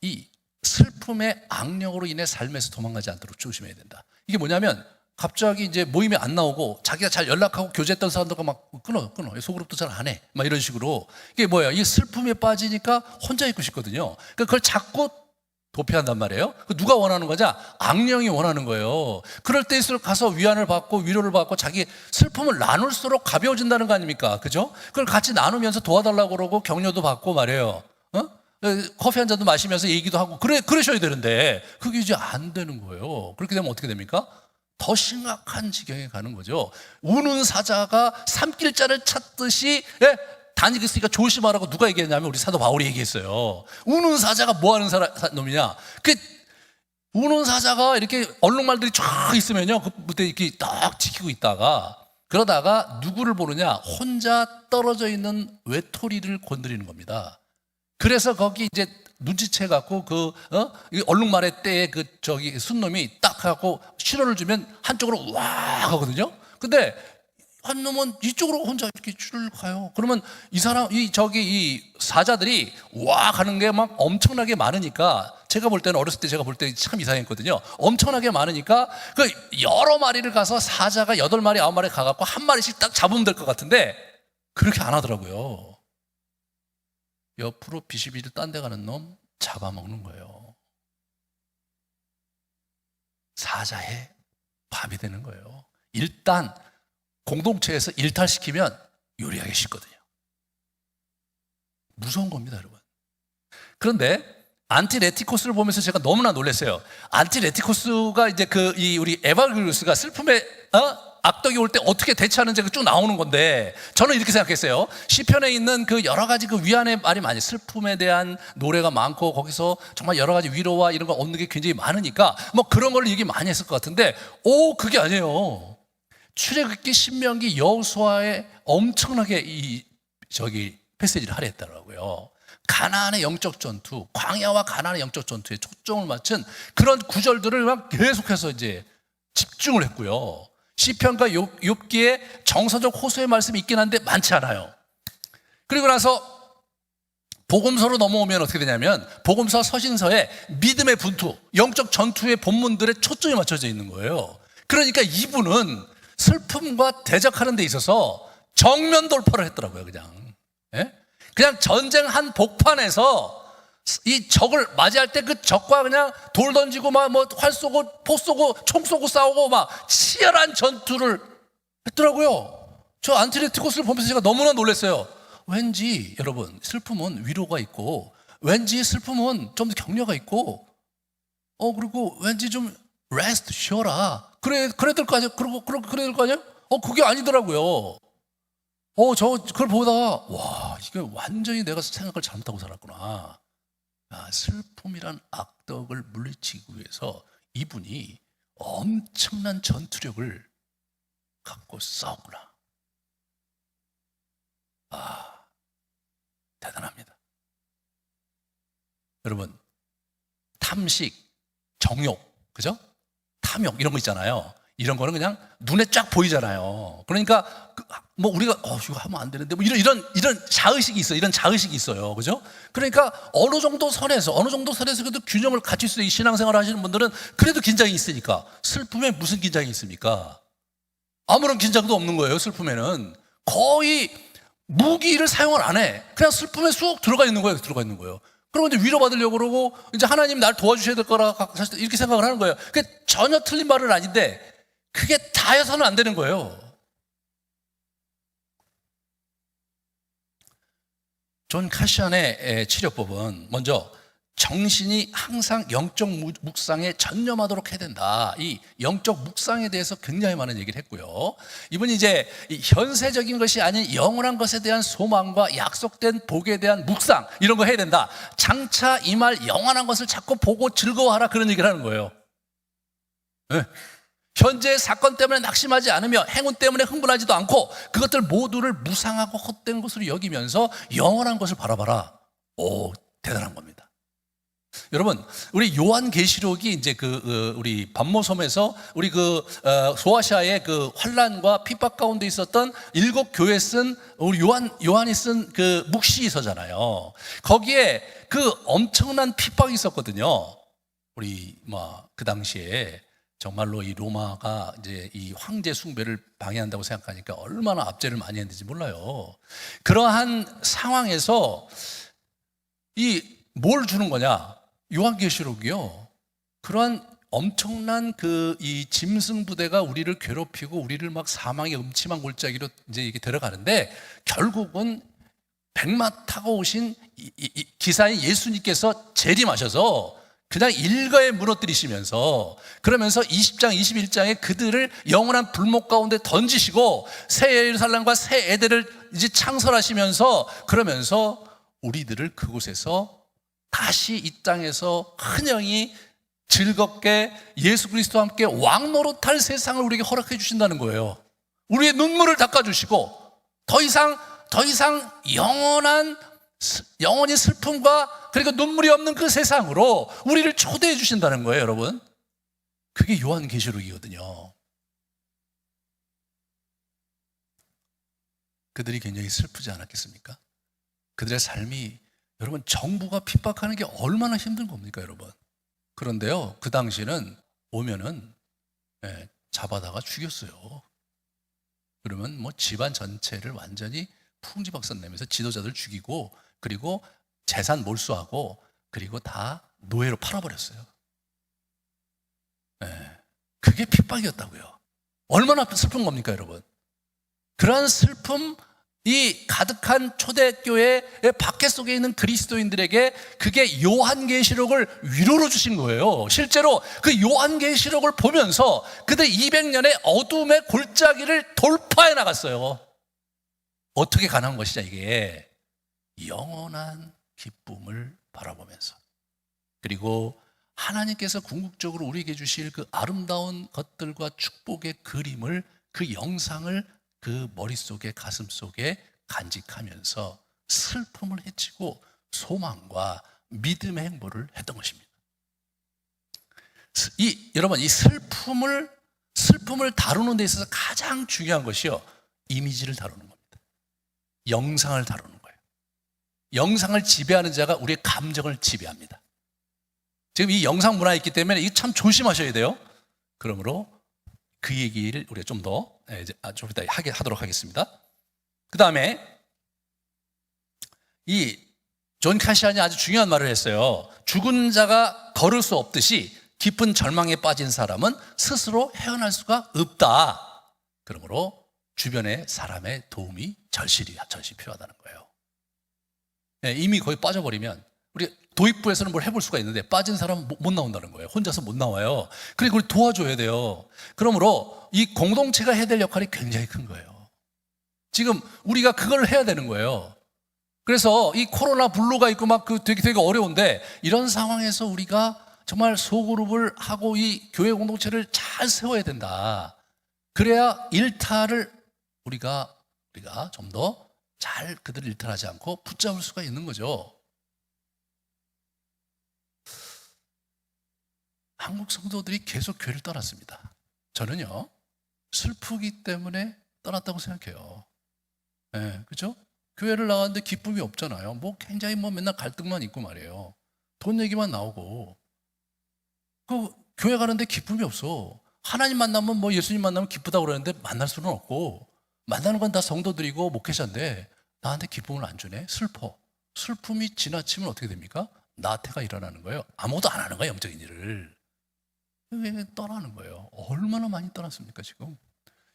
이 슬픔의 악령으로 인해 삶에서 도망가지 않도록 조심해야 된다. 이게 뭐냐면 갑자기 이제 모임에 안 나오고 자기가 잘 연락하고 교제했던 사람들과 막 끊어. 소그룹도 잘 안 해. 막 이런 식으로. 이게 뭐예요? 이 슬픔에 빠지니까 혼자 있고 싶거든요. 그러니까 그걸 자꾸 도피한단 말이에요. 누가 원하는 거냐? 악령이 원하는 거예요. 그럴 때일수록 가서 위안을 받고 위로를 받고 자기 슬픔을 나눌수록 가벼워진다는 거 아닙니까? 그죠? 그걸 같이 나누면서 도와달라고 그러고 격려도 받고 말이에요. 커피 한 잔도 마시면서 얘기도 하고 그러셔야 되는데 그게 이제 안 되는 거예요. 그렇게 되면 어떻게 됩니까? 더 심각한 지경에 가는 거죠. 우는 사자가 삼킬자를 찾듯이 다니고 있으니까 조심하라고 누가 얘기했냐면 우리 사도 바울이 얘기했어요. 우는 사자가 뭐 하는 놈이냐? 우는 사자가 이렇게 얼룩말들이 쫙 있으면요, 그 무대 이렇게 딱 지키고 있다가 그러다가 누구를 보느냐? 혼자 떨어져 있는 외톨이를 건드리는 겁니다. 그래서 거기 이제 눈치채 갖고 얼룩말의 때에 순놈이 딱 하고 신호를 주면 한쪽으로 와 하거든요. 근데 한 놈은 이쪽으로 혼자 이렇게 줄을 가요. 그러면 이 사자들이 와 가는 게 막 엄청나게 많으니까 제가 볼 때는 어렸을 때 제가 볼 때 참 이상했거든요. 엄청나게 많으니까 여러 마리를 가서 사자가 8마리, 9마리 가갖고 한 마리씩 딱 잡으면 될 것 같은데 그렇게 안 하더라고요. 옆으로 비실비실 딴 데 가는 놈 잡아먹는 거예요. 사자의 밥이 되는 거예요. 일단 공동체에서 일탈시키면 요리하기 쉽거든요. 무서운 겁니다, 여러분. 그런데 안티레티코스를 보면서 제가 너무나 놀랐어요. 안티레티코스가 이제 우리 에바그리우스가 슬픔에 악덕이 올 때 어떻게 대처하는지 쭉 나오는 건데 저는 이렇게 생각했어요. 시편에 있는 여러 가지 위안의 말이 많이 슬픔에 대한 노래가 많고 거기서 정말 여러 가지 위로와 이런 거 얻는 게 굉장히 많으니까 뭐 그런 걸 얘기 많이 했을 것 같은데 그게 아니에요. 출애굽기, 신명기, 여호수아에 엄청나게 패시지를 할애했더라고요. 가나안의 영적 전투, 광야와 가나안의 영적 전투에 초점을 맞춘 그런 구절들을 막 계속해서 이제 집중을 했고요. 시편과 욥기에 정서적 호소의 말씀이 있긴 한데 많지 않아요. 그리고 나서 복음서로 넘어오면 어떻게 되냐면 복음서, 서신서에 믿음의 분투, 영적 전투의 본문들에 초점이 맞춰져 있는 거예요. 그러니까 이분은 슬픔과 대적하는 데 있어서 정면 돌파를 했더라고요. 그냥 전쟁 한 복판에서 이 적을 맞이할 때 그 적과 그냥 돌 던지고 활 쏘고 포 쏘고 총 쏘고 싸우고 치열한 전투를 했더라고요. 저 안티레티코스를 보면서 제가 너무나 놀랐어요. 왠지 여러분 슬픔은 위로가 있고 왠지 슬픔은 좀 격려가 있고 그리고 왠지 좀 레스트 쉬어라 그래야 될 거 아니에요? 그래야 될 거 아니에요? 그게 아니더라고요. 그걸 보다가 와, 이게 완전히 내가 생각을 잘못하고 살았구나. 슬픔이란 악덕을 물리치기 위해서 이분이 엄청난 전투력을 갖고 싸우구나. 대단합니다. 여러분, 탐식, 정욕, 그죠? 탐욕 이런 거 있잖아요. 이런 거는 그냥 눈에 쫙 보이잖아요. 그러니까 우리가 이거 하면 안 되는데 이런 자의식이 있어요. 이런 자의식이 있어요. 그죠? 그러니까 어느 정도 선에서 그래도 균형을 갖출 수 있는 신앙생활을 하시는 분들은 그래도 긴장이 있으니까. 슬픔에 무슨 긴장이 있습니까? 아무런 긴장도 없는 거예요. 슬픔에는 거의 무기를 사용을 안 해. 그냥 슬픔에 쑥 들어가 있는 거예요. 그리고 이제 위로받으려고 그러고 이제 하나님 날 도와주셔야 될 거라 사실 이렇게 생각을 하는 거예요. 그게 전혀 틀린 말은 아닌데 그게 다여서는 안 되는 거예요. 존 카시안의 치료법은 먼저 정신이 항상 영적 묵상에 전념하도록 해야 된다. 이 영적 묵상에 대해서 굉장히 많은 얘기를 했고요. 이분이 이제 현세적인 것이 아닌 영원한 것에 대한 소망과 약속된 복에 대한 묵상 이런 거 해야 된다. 장차 이 말 영원한 것을 자꾸 보고 즐거워하라 그런 얘기를 하는 거예요. 네. 현재의 사건 때문에 낙심하지 않으며 행운 때문에 흥분하지도 않고 그것들 모두를 무상하고 헛된 것으로 여기면서 영원한 것을 바라봐라. 오, 대단한 겁니다. 여러분, 우리 요한계시록이 이제 우리 반모섬에서 우리 소아시아의 그 환란과 핍박 가운데 있었던 7교회 쓴 우리 요한이 쓴 그 묵시서잖아요. 거기에 그 엄청난 핍박이 있었거든요. 우리 그 당시에 정말로 이 로마가 이제 이 황제 숭배를 방해한다고 생각하니까 얼마나 압제를 많이 했는지 몰라요. 그러한 상황에서 뭘 주는 거냐? 요한계시록이요. 그러한 엄청난 이 짐승 부대가 우리를 괴롭히고 우리를 막 사망의 음침한 골짜기로 이제 이게 들어가는데 결국은 백마 타고 오신 기사인 예수님께서 재림하셔서 그냥 일거에 무너뜨리시면서 그러면서 20장, 21장에 그들을 영원한 불목 가운데 던지시고 새 예루살렘과 새 에덴을 이제 창설하시면서 그러면서 우리들을 그곳에서 다시 이 땅에서 흔형이 즐겁게 예수 그리스도와 함께 왕노릇할 세상을 우리에게 허락해 주신다는 거예요. 우리의 눈물을 닦아주시고 더 이상 영원히 슬픔과 그리고 눈물이 없는 그 세상으로 우리를 초대해 주신다는 거예요, 여러분. 그게 요한계시록이거든요. 그들이 굉장히 슬프지 않았겠습니까? 그들의 삶이, 여러분, 정부가 핍박하는 게 얼마나 힘든 겁니까, 여러분? 그런데요, 그 당시는 오면은 잡아다가 죽였어요. 그러면 집안 전체를 완전히 풍지박산 내면서 지도자들 죽이고 그리고 재산 몰수하고 그리고 다 노예로 팔아버렸어요. 그게 핍박이었다고요. 얼마나 슬픈 겁니까, 여러분? 그러한 슬픔이 가득한 초대교회의 밖에 속에 있는 그리스도인들에게 그게 요한계시록을 위로로 주신 거예요. 실제로 그 요한계시록을 보면서 그들 200년의 어둠의 골짜기를 돌파해 나갔어요. 어떻게 가능한 것이냐, 이게 영원한 기쁨을 바라보면서 그리고 하나님께서 궁극적으로 우리에게 주실 그 아름다운 것들과 축복의 그림을, 그 영상을 그 머릿속에, 가슴속에 간직하면서 슬픔을 헤치고 소망과 믿음의 행보를 했던 것입니다. 여러분, 이 슬픔을 다루는 데 있어서 가장 중요한 것이요, 이미지를 다루는 겁니다. 영상을 다루는 거예요. 영상을 지배하는 자가 우리의 감정을 지배합니다. 지금 이 영상 문화에 있기 때문에 이게 참 조심하셔야 돼요. 그러므로 그 얘기를 우리가 좀 이따 하도록 하겠습니다. 그 다음에 이 존 카시안이 아주 중요한 말을 했어요. 죽은 자가 걸을 수 없듯이 깊은 절망에 빠진 사람은 스스로 헤어날 수가 없다. 그러므로 주변의 사람의 도움이 절실히 필요하다는 거예요. 이미 거의 빠져버리면, 우리 도입부에서는 뭘 해볼 수가 있는데 빠진 사람은 못 나온다는 거예요. 혼자서 못 나와요. 그러니까 그걸 도와줘야 돼요. 그러므로 이 공동체가 해야 될 역할이 굉장히 큰 거예요. 지금 우리가 그걸 해야 되는 거예요. 그래서 이 코로나 블루가 있고 막 되게 어려운데, 이런 상황에서 우리가 정말 소그룹을 하고 이 교회 공동체를 잘 세워야 된다. 그래야 일탈을 우리가 좀 더 잘 그들을 일탈하지 않고 붙잡을 수가 있는 거죠. 한국 성도들이 계속 교회를 떠났습니다. 저는요, 슬프기 때문에 떠났다고 생각해요. 그죠? 교회를 나왔는데 기쁨이 없잖아요. 굉장히 맨날 갈등만 있고 말이에요. 돈 얘기만 나오고. 교회 가는데 기쁨이 없어. 하나님 만나면 예수님 만나면 기쁘다고 그러는데 만날 수는 없고, 만나는 건 다 성도들이고 목회자인데 나한테 기쁨을 안 주네? 슬퍼. 슬픔이 지나치면 어떻게 됩니까? 나태가 일어나는 거예요. 아무것도 안 하는 거예요, 영적인 일을. 떠나는 거예요. 얼마나 많이 떠났습니까, 지금?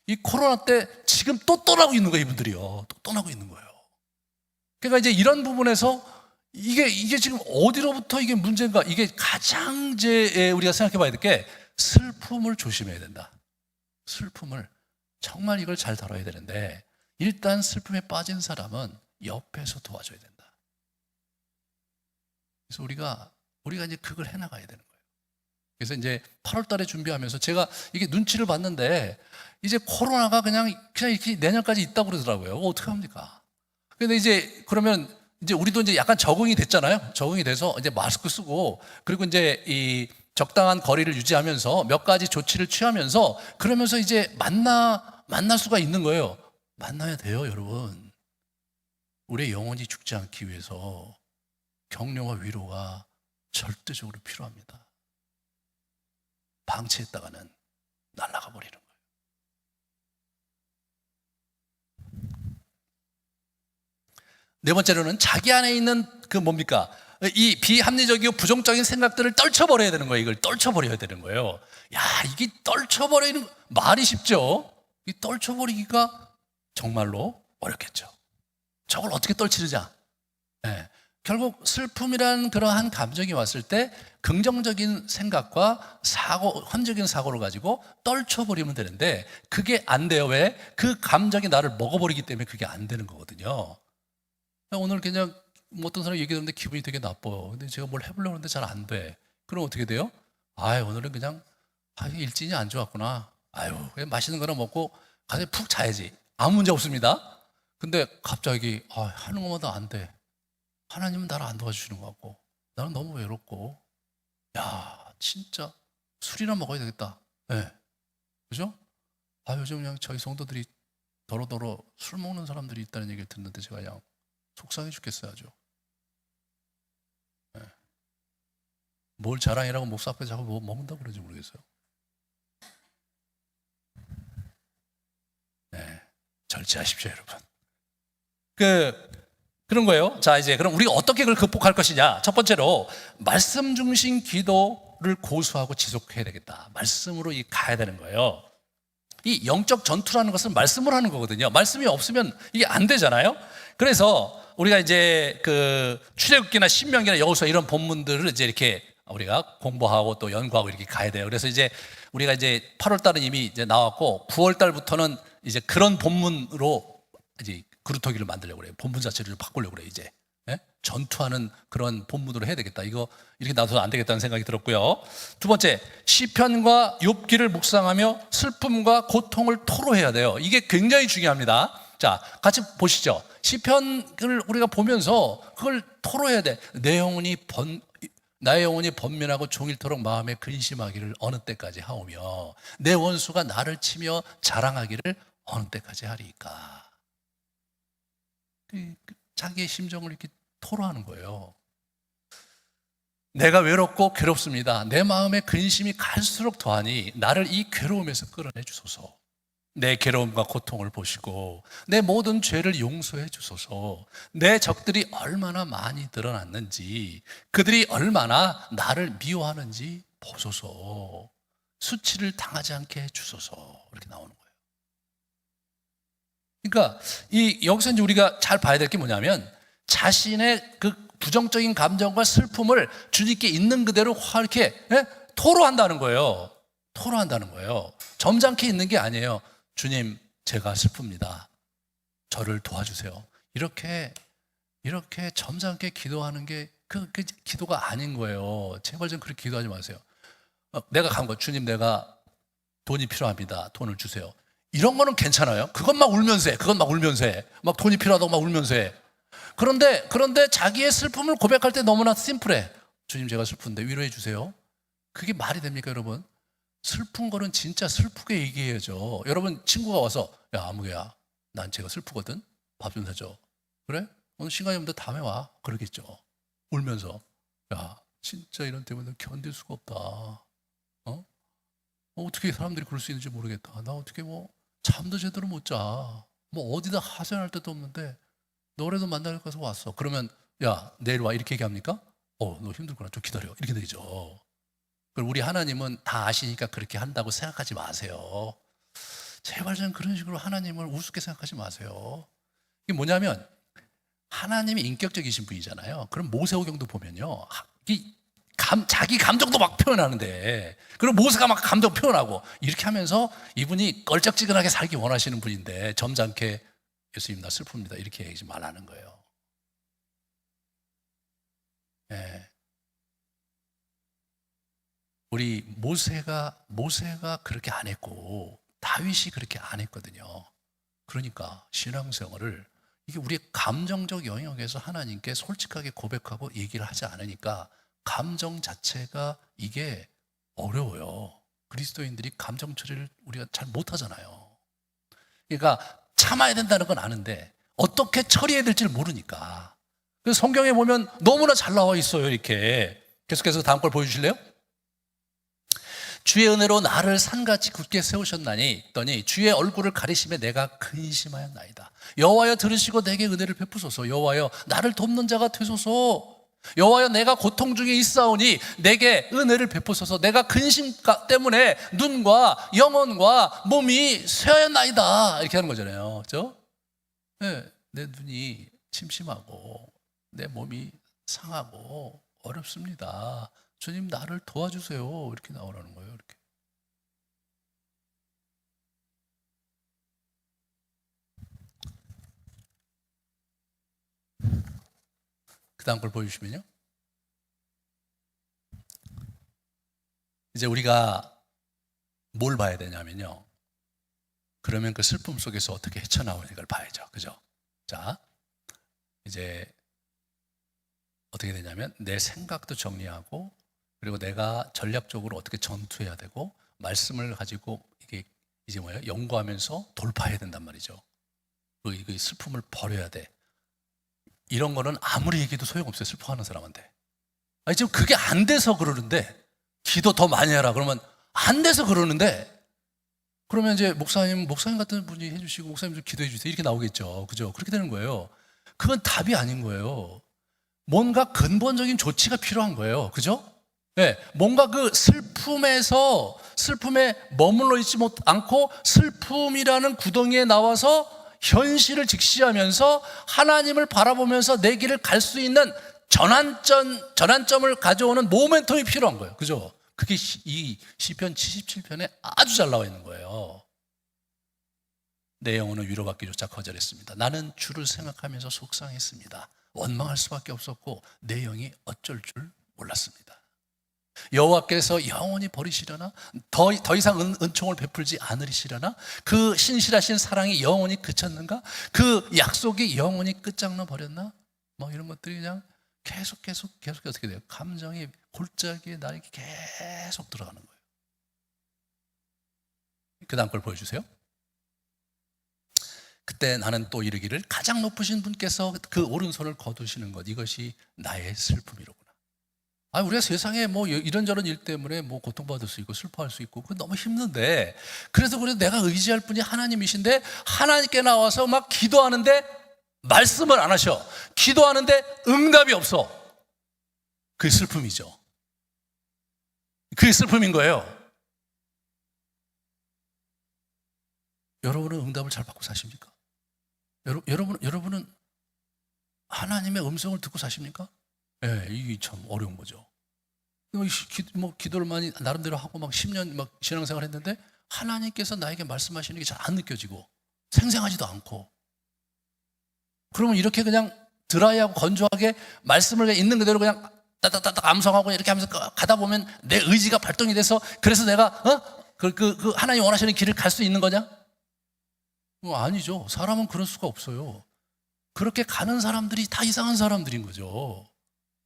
이 코로나 때 지금 또 떠나고 있는 거예요, 이분들이요. 또 떠나고 있는 거예요. 그러니까 이제 이런 부분에서 이게 지금 어디로부터 이게 문제인가? 이게 가장 우리가 생각해 봐야 될 게, 슬픔을 조심해야 된다. 슬픔을. 정말 이걸 잘 다뤄야 되는데, 일단 슬픔에 빠진 사람은 옆에서 도와줘야 된다. 그래서 우리가 이제 그걸 해나가야 되는 거예요. 그래서 이제 8월 달에 준비하면서 제가 이게 눈치를 봤는데 이제 코로나가 그냥 이렇게 내년까지 있다고 그러더라고요. 어떻게 합니까? 근데 이제 그러면 이제 우리도 이제 약간 적응이 됐잖아요. 적응이 돼서 이제 마스크 쓰고 그리고 이제 이 적당한 거리를 유지하면서 몇 가지 조치를 취하면서 그러면서 이제 만날 수가 있는 거예요. 만나야 돼요, 여러분. 우리의 영혼이 죽지 않기 위해서 격려와 위로가 절대적으로 필요합니다. 방치했다가는 날아가 버리는 거예요. 네 번째로는 자기 안에 있는 그 뭡니까? 이 비합리적이고 부정적인 생각들을 떨쳐버려야 되는 거예요. 이걸 떨쳐버려야 되는 거예요. 야, 이게 떨쳐버리는 말이 쉽죠? 이 떨쳐버리기가 정말로 어렵겠죠. 저걸 어떻게 떨치느냐? 네. 결국 슬픔이라는 그러한 감정이 왔을 때 긍정적인 생각과 헌적인 사고를 가지고 떨쳐버리면 되는데 그게 안 돼요. 왜? 그 감정이 나를 먹어버리기 때문에 그게 안 되는 거거든요. 오늘 그냥 어떤 사람이 얘기하는데 기분이 되게 나빠요. 근데 제가 뭘 해보려고 하는데 잘 안 돼. 그럼 어떻게 돼요? 오늘은 그냥 일진이 안 좋았구나. 그냥 맛있는 거나 먹고 가서 푹 자야지. 아무 문제 없습니다. 근데 갑자기 하는 것마다 안 돼. 하나님은 나를 안 도와주시는 것 같고 나는 너무 외롭고 진짜 술이나 먹어야 되겠다. 네. 그죠? 요즘 그냥 저희 성도들이 더러더러 술 먹는 사람들이 있다는 얘기를 듣는데 제가 그냥 속상해 죽겠어요. 아주. 네. 뭘 자랑이라고 목사 앞에 자꾸 뭐 먹는다고 그러지 모르겠어요. 네. 절제하십시오, 여러분. 그런 거예요. 자, 이제 그럼 우리가 어떻게 그걸 극복할 것이냐? 첫 번째로 말씀 중심 기도를 고수하고 지속해야 되겠다. 말씀으로 가야 되는 거예요. 이 영적 전투라는 것은 말씀을 하는 거거든요. 말씀이 없으면 이게 안 되잖아요. 그래서 우리가 이제 그 출애굽기나 신명기나 여호수아 이런 본문들을 이제 이렇게 우리가 공부하고 또 연구하고 이렇게 가야 돼요. 그래서 이제 우리가 이제 8월 달은 이미 이제 나왔고 9월 달부터는 이제 그런 본문으로 이제 그루터기를 만들려고 그래요. 본문 자체를 바꾸려고 그래요. 이제 전투하는 그런 본문으로 해야 되겠다. 이거 이렇게 놔둬도 안 되겠다는 생각이 들었고요. 두 번째, 시편과 욥기를 묵상하며 슬픔과 고통을 토로해야 돼요. 이게 굉장히 중요합니다. 자, 같이 보시죠. 시편을 우리가 보면서 그걸 토로해야 돼. 나의 영혼이 번민하고 종일토록 마음에 근심하기를 어느 때까지 하오며 내 원수가 나를 치며 자랑하기를 어느 때까지 하리까. 자기의 심정을 이렇게 토로하는 거예요. 내가 외롭고 괴롭습니다. 내 마음에 근심이 갈수록 더하니 나를 이 괴로움에서 끌어내 주소서. 내 괴로움과 고통을 보시고 내 모든 죄를 용서해 주소서. 내 적들이 얼마나 많이 드러났는지 그들이 얼마나 나를 미워하는지 보소서. 수치를 당하지 않게 해 주소서. 이렇게 나오는 거예요. 그러니까 여기서 이제 우리가 잘 봐야 될 게 뭐냐면 자신의 그 부정적인 감정과 슬픔을 주님께 있는 그대로 이렇게 토로한다는 거예요. 토로한다는 거예요. 점잖게 있는 게 아니에요. 주님, 제가 슬픕니다. 저를 도와주세요. 이렇게 점잖게 기도하는 게 그 기도가 아닌 거예요. 제발 좀 그렇게 기도하지 마세요. 내가 간 거, 주님, 내가 돈이 필요합니다. 돈을 주세요. 이런 거는 괜찮아요. 그건 막 울면서 해. 막 돈이 필요하다고 막 울면서 해. 그런데 자기의 슬픔을 고백할 때 너무나 심플해. 주님, 제가 슬픈데 위로해 주세요. 그게 말이 됩니까, 여러분? 슬픈 거는 진짜 슬프게 얘기해야죠. 여러분, 친구가 와서 아무개야, 난 제가 슬프거든. 밥 좀 사줘. 그래? 오늘 시간이 없는데 다음에 와. 그러겠죠. 울면서 진짜 이런 때문에 견딜 수가 없다. 어떻게 사람들이 그럴 수 있는지 모르겠다. 나 어떻게 잠도 제대로 못 자. 어디다 하소연할 데도 없는데 너라도 만나러 가서 왔어. 그러면 내일 와 이렇게 얘기합니까? 너 힘들구나. 좀 기다려. 이렇게 되죠. 그리고 우리 하나님은 다 아시니까 그렇게 한다고 생각하지 마세요. 제발 좀 그런 식으로 하나님을 우습게 생각하지 마세요. 이게 뭐냐면 하나님이 인격적이신 분이잖아요. 그럼 모세오경도 보면요. 자기 감정도 막 표현하는데 그리고 모세가 막 감정 표현하고 이렇게 하면서 이분이 껄쩍지근하게 살기 원하시는 분인데 점잖게 예수님 나 슬픕니다 이렇게 얘기하지 말라는 거예요. 우리 모세가 그렇게 안 했고 다윗이 그렇게 안 했거든요. 그러니까 신앙생활을 이게 우리의 감정적 영역에서 하나님께 솔직하게 고백하고 얘기를 하지 않으니까 감정 자체가 이게 어려워요. 그리스도인들이 감정 처리를 우리가 잘 못하잖아요. 그러니까 참아야 된다는 건 아는데 어떻게 처리해야 될지를 모르니까. 그래서 성경에 보면 너무나 잘 나와 있어요. 이렇게 계속해서 다음 걸 보여주실래요? 주의 은혜로 나를 산같이 굳게 세우셨나니 더니 주의 얼굴을 가리심에 내가 근심하였나이다. 여호와여 들으시고 내게 은혜를 베푸소서. 여호와여 나를 돕는 자가 되소서. 여호와여 내가 고통 중에 있사오니 내게 은혜를 베푸소서. 내가 근심 때문에 눈과 영혼과 몸이 쇠하였나이다. 이렇게 하는 거잖아요. 그렇죠? 네, 내 눈이 침침하고 내 몸이 상하고 어렵습니다. 주님 나를 도와주세요. 이렇게 나오라는 거예요. 이렇게. 그 다음 걸 보여주시면요. 이제 우리가 뭘 봐야 되냐면요. 그러면 그 슬픔 속에서 어떻게 헤쳐나오는 걸 봐야죠. 그죠? 자, 이제 어떻게 되냐면 내 생각도 정리하고 그리고 내가 전략적으로 어떻게 전투해야 되고 말씀을 가지고 이게 이제 뭐예요? 연구하면서 돌파해야 된단 말이죠. 그 슬픔을 버려야 돼. 이런 거는 아무리 얘기해도 소용없어요. 슬퍼하는 사람한테. 아니 지금 그게 안 돼서 그러는데 기도 더 많이 해라 그러면 안 돼서 그러는데 그러면 이제 목사님 같은 분이 해주시고 목사님 좀 기도해 주세요. 이렇게 나오겠죠. 그죠? 그렇게 되는 거예요. 그건 답이 아닌 거예요. 뭔가 근본적인 조치가 필요한 거예요. 그죠? 네, 뭔가 그 슬픔에 머물러 있지 않고 슬픔이라는 구덩이에 나와서 현실을 직시하면서 하나님을 바라보면서 내 길을 갈 수 있는 전환점을 가져오는 모멘텀이 필요한 거예요. 그죠? 그게 이 시편 77편에 아주 잘 나와 있는 거예요. 내 영혼은 위로받기조차 거절했습니다. 나는 주를 생각하면서 속상했습니다. 원망할 수밖에 없었고 내 영이 어쩔 줄 몰랐습니다. 여호와께서 영원히 버리시려나? 더 이상 은총을 베풀지 않으시려나? 그 신실하신 사랑이 영원히 그쳤는가? 그 약속이 영원히 끝장나 버렸나? 뭐 이런 것들이 그냥 계속 어떻게 돼요? 감정이 골짜기에 나에게 계속 들어가는 거예요. 그 다음 걸 보여주세요. 그때 나는 또 이르기를 가장 높으신 분께서 그 오른손을 거두시는 것 이것이 나의 슬픔이로구나. 우리가 세상에 뭐 이런저런 일 때문에 뭐 고통받을 수 있고 슬퍼할 수 있고 그건 너무 힘든데 그래서 내가 의지할 분이 하나님이신데 하나님께 나와서 막 기도하는데 말씀을 안 하셔. 기도하는데 응답이 없어. 그게 슬픔이죠. 그게 슬픔인 거예요. 여러분은 응답을 잘 받고 사십니까? 여러분은 하나님의 음성을 듣고 사십니까? 예, 이게 참 어려운 거죠. 기도를 많이 나름대로 하고 막 10년 막 신앙생활 했는데 하나님께서 나에게 말씀하시는 게 잘 안 느껴지고 생생하지도 않고 그러면 이렇게 그냥 드라이하고 건조하게 말씀을 있는 그대로 그냥 따닥따닥 암송하고 이렇게 하면서 가다 보면 내 의지가 발동이 돼서 그래서 내가 그 하나님 원하시는 길을 갈 수 있는 거냐? 아니죠. 사람은 그럴 수가 없어요. 그렇게 가는 사람들이 다 이상한 사람들인 거죠.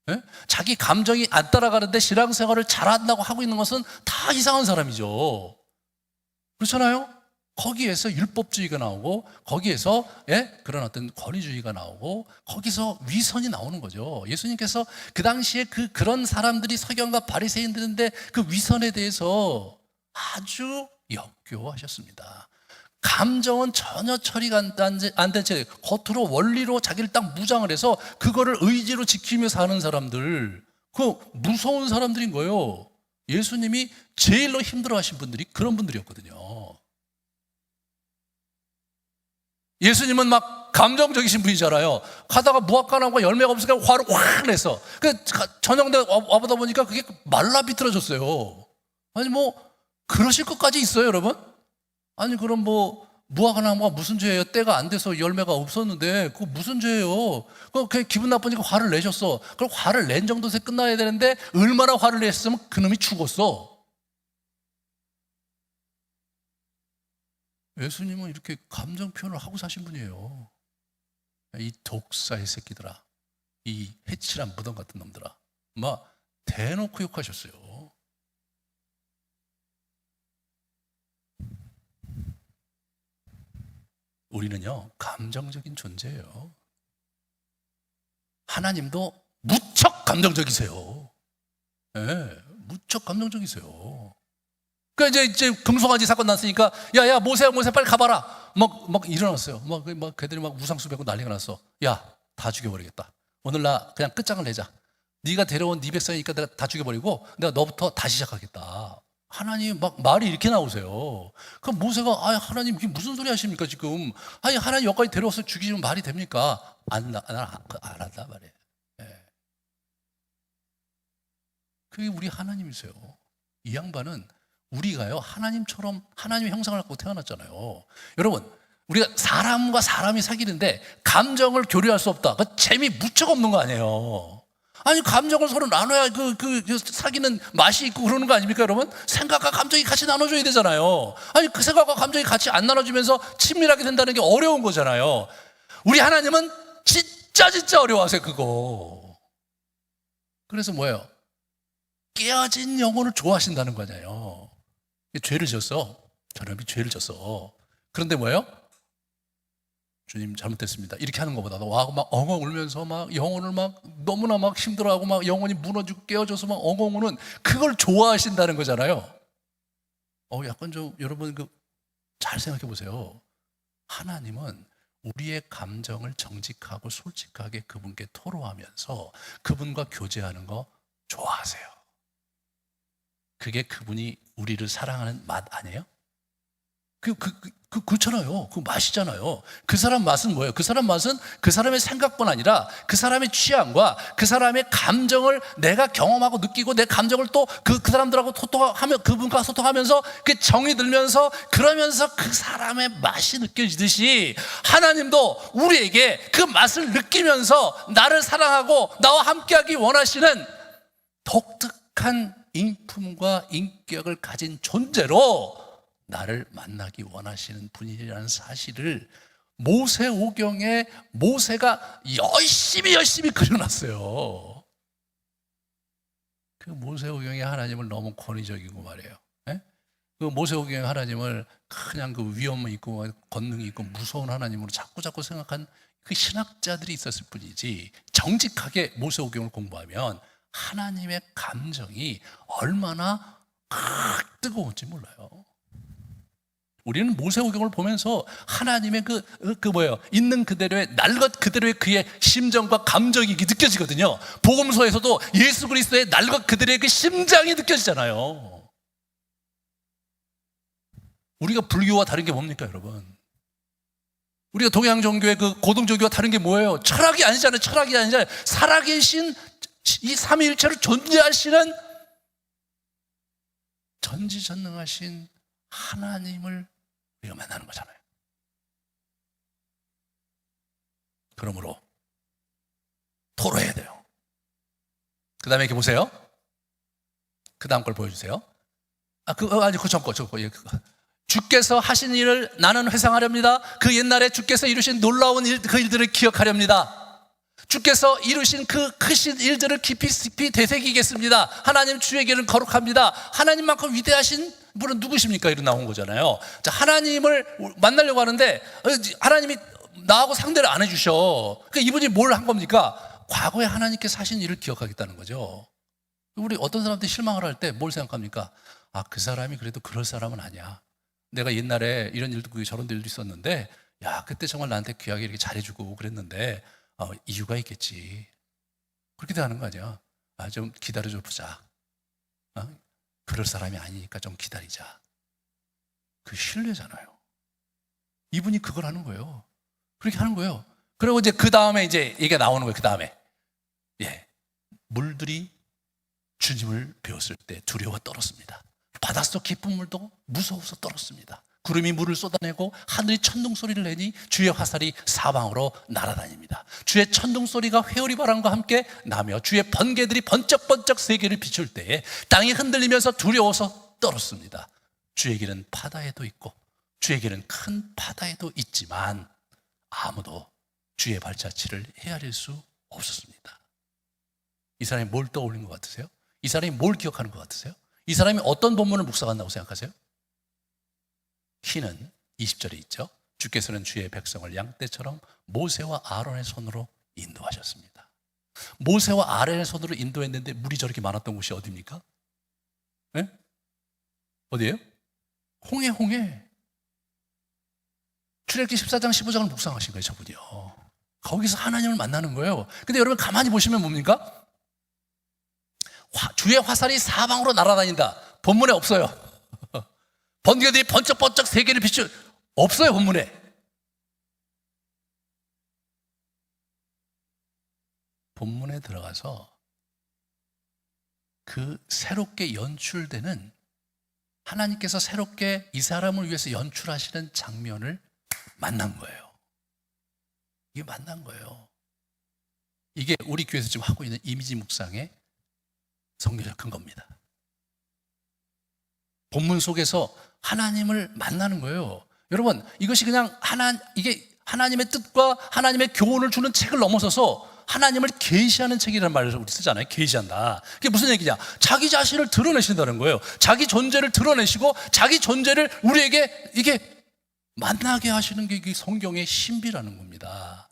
예? 자기 감정이 안 따라가는데 신앙생활을 잘한다고 하고 있는 것은 다 이상한 사람이죠. 그렇잖아요? 거기에서 율법주의가 나오고 거기에서 그런 어떤 권위주의가 나오고 거기서 위선이 나오는 거죠. 예수님께서 그 당시에 그런 사람들이 서경과 바리새인들인데 그 위선에 대해서 아주 역겨워하셨습니다. 감정은 전혀 처리가 안 된 채 겉으로 원리로 자기를 딱 무장을 해서 그거를 의지로 지키며 사는 사람들, 그 무서운 사람들인 거예요. 예수님이 제일로 힘들어하신 분들이 그런 분들이었거든요. 예수님은 막 감정적이신 분이잖아요. 가다가 무화과나무가 열매가 없으니까 화를 확 내서 저녁 때 와보다 보니까 그게 말라 비틀어졌어요. 아니 뭐 그러실 것까지 있어요, 여러분? 아니 그럼 무화과나무가 무슨 죄예요? 때가 안 돼서 열매가 없었는데 그거 무슨 죄예요? 그냥 기분 나쁘니까 화를 내셨어. 그럼 화를 낸 정도에서 끝나야 되는데 얼마나 화를 냈으면 그놈이 죽었어. 예수님은 이렇게 감정 표현을 하고 사신 분이에요. 이 독사의 새끼들아, 이 해칠한 무덤 같은 놈들아, 막 대놓고 욕하셨어요. 우리는요, 감정적인 존재예요. 하나님도 무척 감정적이세요. 네, 무척 감정적이세요. 그러니까 이제 금송아지 사건 났으니까, 야, 모세야, 빨리 가봐라. 막 일어났어요. 막 걔들이 막 우상수 베고 난리가 났어. 야, 다 죽여버리겠다. 오늘 나 그냥 끝장을 내자. 네가 데려온 네 백성이니까 내가 다 죽여버리고 내가 너부터 다시 시작하겠다. 하나님 막 말이 이렇게 나오세요. 그럼 모세가 하나님 이게 무슨 소리 하십니까 지금? 하나님 여기까지 데려와서 죽이면 말이 됩니까? 안 한다 말이에요. 네. 그게 우리 하나님이세요. 이 양반은 우리가요 하나님처럼 하나님의 형상을 갖고 태어났잖아요. 여러분, 우리가 사람과 사람이 사귀는데 감정을 교류할 수 없다. 그 재미 무척 없는 거 아니에요. 아니 감정을 서로 나눠야 그 사귀는 맛이 있고 그러는 거 아닙니까 여러분? 생각과 감정이 같이 나눠줘야 되잖아요. 아니 그 생각과 감정이 같이 안 나눠주면서 친밀하게 된다는 게 어려운 거잖아요. 우리 하나님은 진짜 어려워하세요 그거. 그래서 뭐예요? 깨어진 영혼을 좋아하신다는 거잖아요. 죄를 졌어. 저놈이 죄를 졌어. 그런데 뭐예요? 주님 잘못됐습니다. 이렇게 하는 것보다 와 막 엉엉 울면서 막 영혼을 막 너무나 막 힘들어하고 막 영혼이 무너지고 깨어져서 막 엉엉 우는 그걸 좋아하신다는 거잖아요. 약간 좀 여러분 잘 생각해 보세요. 하나님은 우리의 감정을 정직하고 솔직하게 그분께 토로하면서 그분과 교제하는 거 좋아하세요. 그게 그분이 우리를 사랑하는 맛 아니에요? 그렇잖아요. 그 맛이잖아요. 그 사람 맛은 뭐예요? 그 사람 맛은 그 사람의 생각뿐 아니라 그 사람의 취향과 그 사람의 감정을 내가 경험하고 느끼고 내 감정을 또 그 사람들하고 소통하며 그분과 소통하면서 그 정이 들면서 그러면서 그 사람의 맛이 느껴지듯이 하나님도 우리에게 그 맛을 느끼면서 나를 사랑하고 나와 함께하기 원하시는 독특한 인품과 인격을 가진 존재로 나를 만나기 원하시는 분이라는 사실을 모세오경에 모세가 열심히 그려놨어요. 그 모세오경에 하나님을 너무 권위적이고 말이에요. 그 모세오경에 하나님을 그냥 그 위엄이 있고 권능이 있고 무서운 하나님으로 자꾸 생각한 그 신학자들이 있었을 뿐이지 정직하게 모세오경을 공부하면 하나님의 감정이 얼마나 뜨거운지 몰라요. 우리는 모세오경을 보면서 하나님의 있는 그대로의 날 것 그대로의 그의 심정과 감정이 느껴지거든요. 복음서에서도 예수 그리스도의 날 것 그대로의 그 심장이 느껴지잖아요. 우리가 불교와 다른 게 뭡니까 여러분? 우리가 동양 종교의 그 고등종교와 다른 게 뭐예요? 철학이 아니잖아요. 살아계신 이 삼위일체로 존재하시는 전지전능하신 하나님을 우리가 만나는 거잖아요. 그러므로 토로해야 돼요. 그 다음에 이렇게 보세요. 그 다음 걸 보여주세요. 주께서 하신 일을 나는 회상하렵니다. 그 옛날에 주께서 이루신 놀라운 그 일들을 기억하렵니다. 주께서 이루신 그 크신 일들을 깊이 되새기겠습니다. 하나님 주의 길은 거룩합니다. 하나님만큼 위대하신 분은 누구십니까? 이렇게 나온 거잖아요. 자, 하나님을 만나려고 하는데 하나님이 나하고 상대를 안 해주셔. 그러니까 이분이 뭘 한 겁니까? 과거에 하나님께서 하신 일을 기억하겠다는 거죠. 우리 어떤 사람들이 실망을 할 때 뭘 생각합니까? 그 사람이 그래도 그럴 사람은 아니야. 내가 옛날에 이런 일도 있고 저런 일도 있었는데 그때 정말 나한테 귀하게 이렇게 잘해주고 그랬는데 이유가 있겠지. 그렇게 대하는 거 아니야. 좀 기다려줘 보자. 그럴 사람이 아니니까 좀 기다리자. 그 신뢰잖아요. 이분이 그걸 하는 거예요. 그렇게 하는 거예요. 그리고 이제 그 다음에 이제 얘기가 나오는 거예요. 그 다음에 물들이 주님을 배웠을 때 두려워 떨었습니다. 바닷속 깊은 물도 무서워서 떨었습니다. 구름이 물을 쏟아내고 하늘이 천둥 소리를 내니 주의 화살이 사방으로 날아다닙니다. 주의 천둥 소리가 회오리 바람과 함께 나며 주의 번개들이 번쩍번쩍 세계를 비출 때에 땅이 흔들리면서 두려워서 떨었습니다. 주의 길은 바다에도 있고 주에게는 큰 바다에도 있지만 아무도 주의 발자취를 헤아릴 수 없었습니다. 이 사람이 뭘 떠올린 것 같으세요? 이 사람이 뭘 기억하는 것 같으세요? 이 사람이 어떤 본문을 묵상한다고 생각하세요? 키는 20절에 있죠. 주께서는 주의 백성을 양떼처럼 모세와 아론의 손으로 인도하셨습니다. 모세와 아론의 손으로 인도했는데 물이 저렇게 많았던 곳이 어디입니까? 네? 어디예요? 홍해. 출애굽기 14장 15장을 묵상하신 거예요, 저분이요. 거기서 하나님을 만나는 거예요. 근데 여러분 가만히 보시면 뭡니까? 주의 화살이 사방으로 날아다닌다. 본문에 없어요. 번개들이 번쩍번쩍 세계를 비추 없어요, 본문에. 본문에 들어가서 그 새롭게 연출되는, 하나님께서 새롭게 이 사람을 위해서 연출하시는 장면을 만난 거예요. 이게 만난 거예요. 이게 우리 교회에서 지금 하고 있는 이미지 묵상의 성경적 근거입니다. 본문 속에서 하나님을 만나는 거예요. 여러분, 이것이 그냥 이게 하나님의 뜻과 하나님의 교훈을 주는 책을 넘어서서 하나님을 계시하는 책이라는 말을 우리 쓰잖아요. 계시한다. 그게 무슨 얘기냐? 자기 자신을 드러내신다는 거예요. 자기 존재를 드러내시고 자기 존재를 우리에게 이게 만나게 하시는 게 이게 성경의 신비라는 겁니다.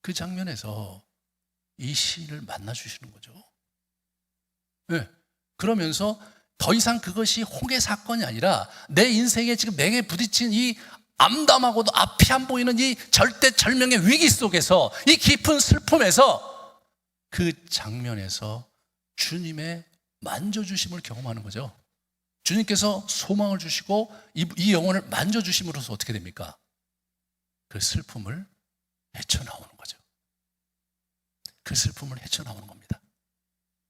그 장면에서 이 시인을 만나 주시는 거죠. 네. 그러면서 더 이상 그것이 홍해 사건이 아니라 내 인생에 지금 맥에 부딪힌 이 암담하고도 앞이 안 보이는 이 절대절명의 위기 속에서, 이 깊은 슬픔에서, 그 장면에서 주님의 만져주심을 경험하는 거죠. 주님께서 소망을 주시고 이 영혼을 만져주심으로써 어떻게 됩니까? 그 슬픔을 헤쳐나오는 거죠. 그 슬픔을 헤쳐나오는 겁니다.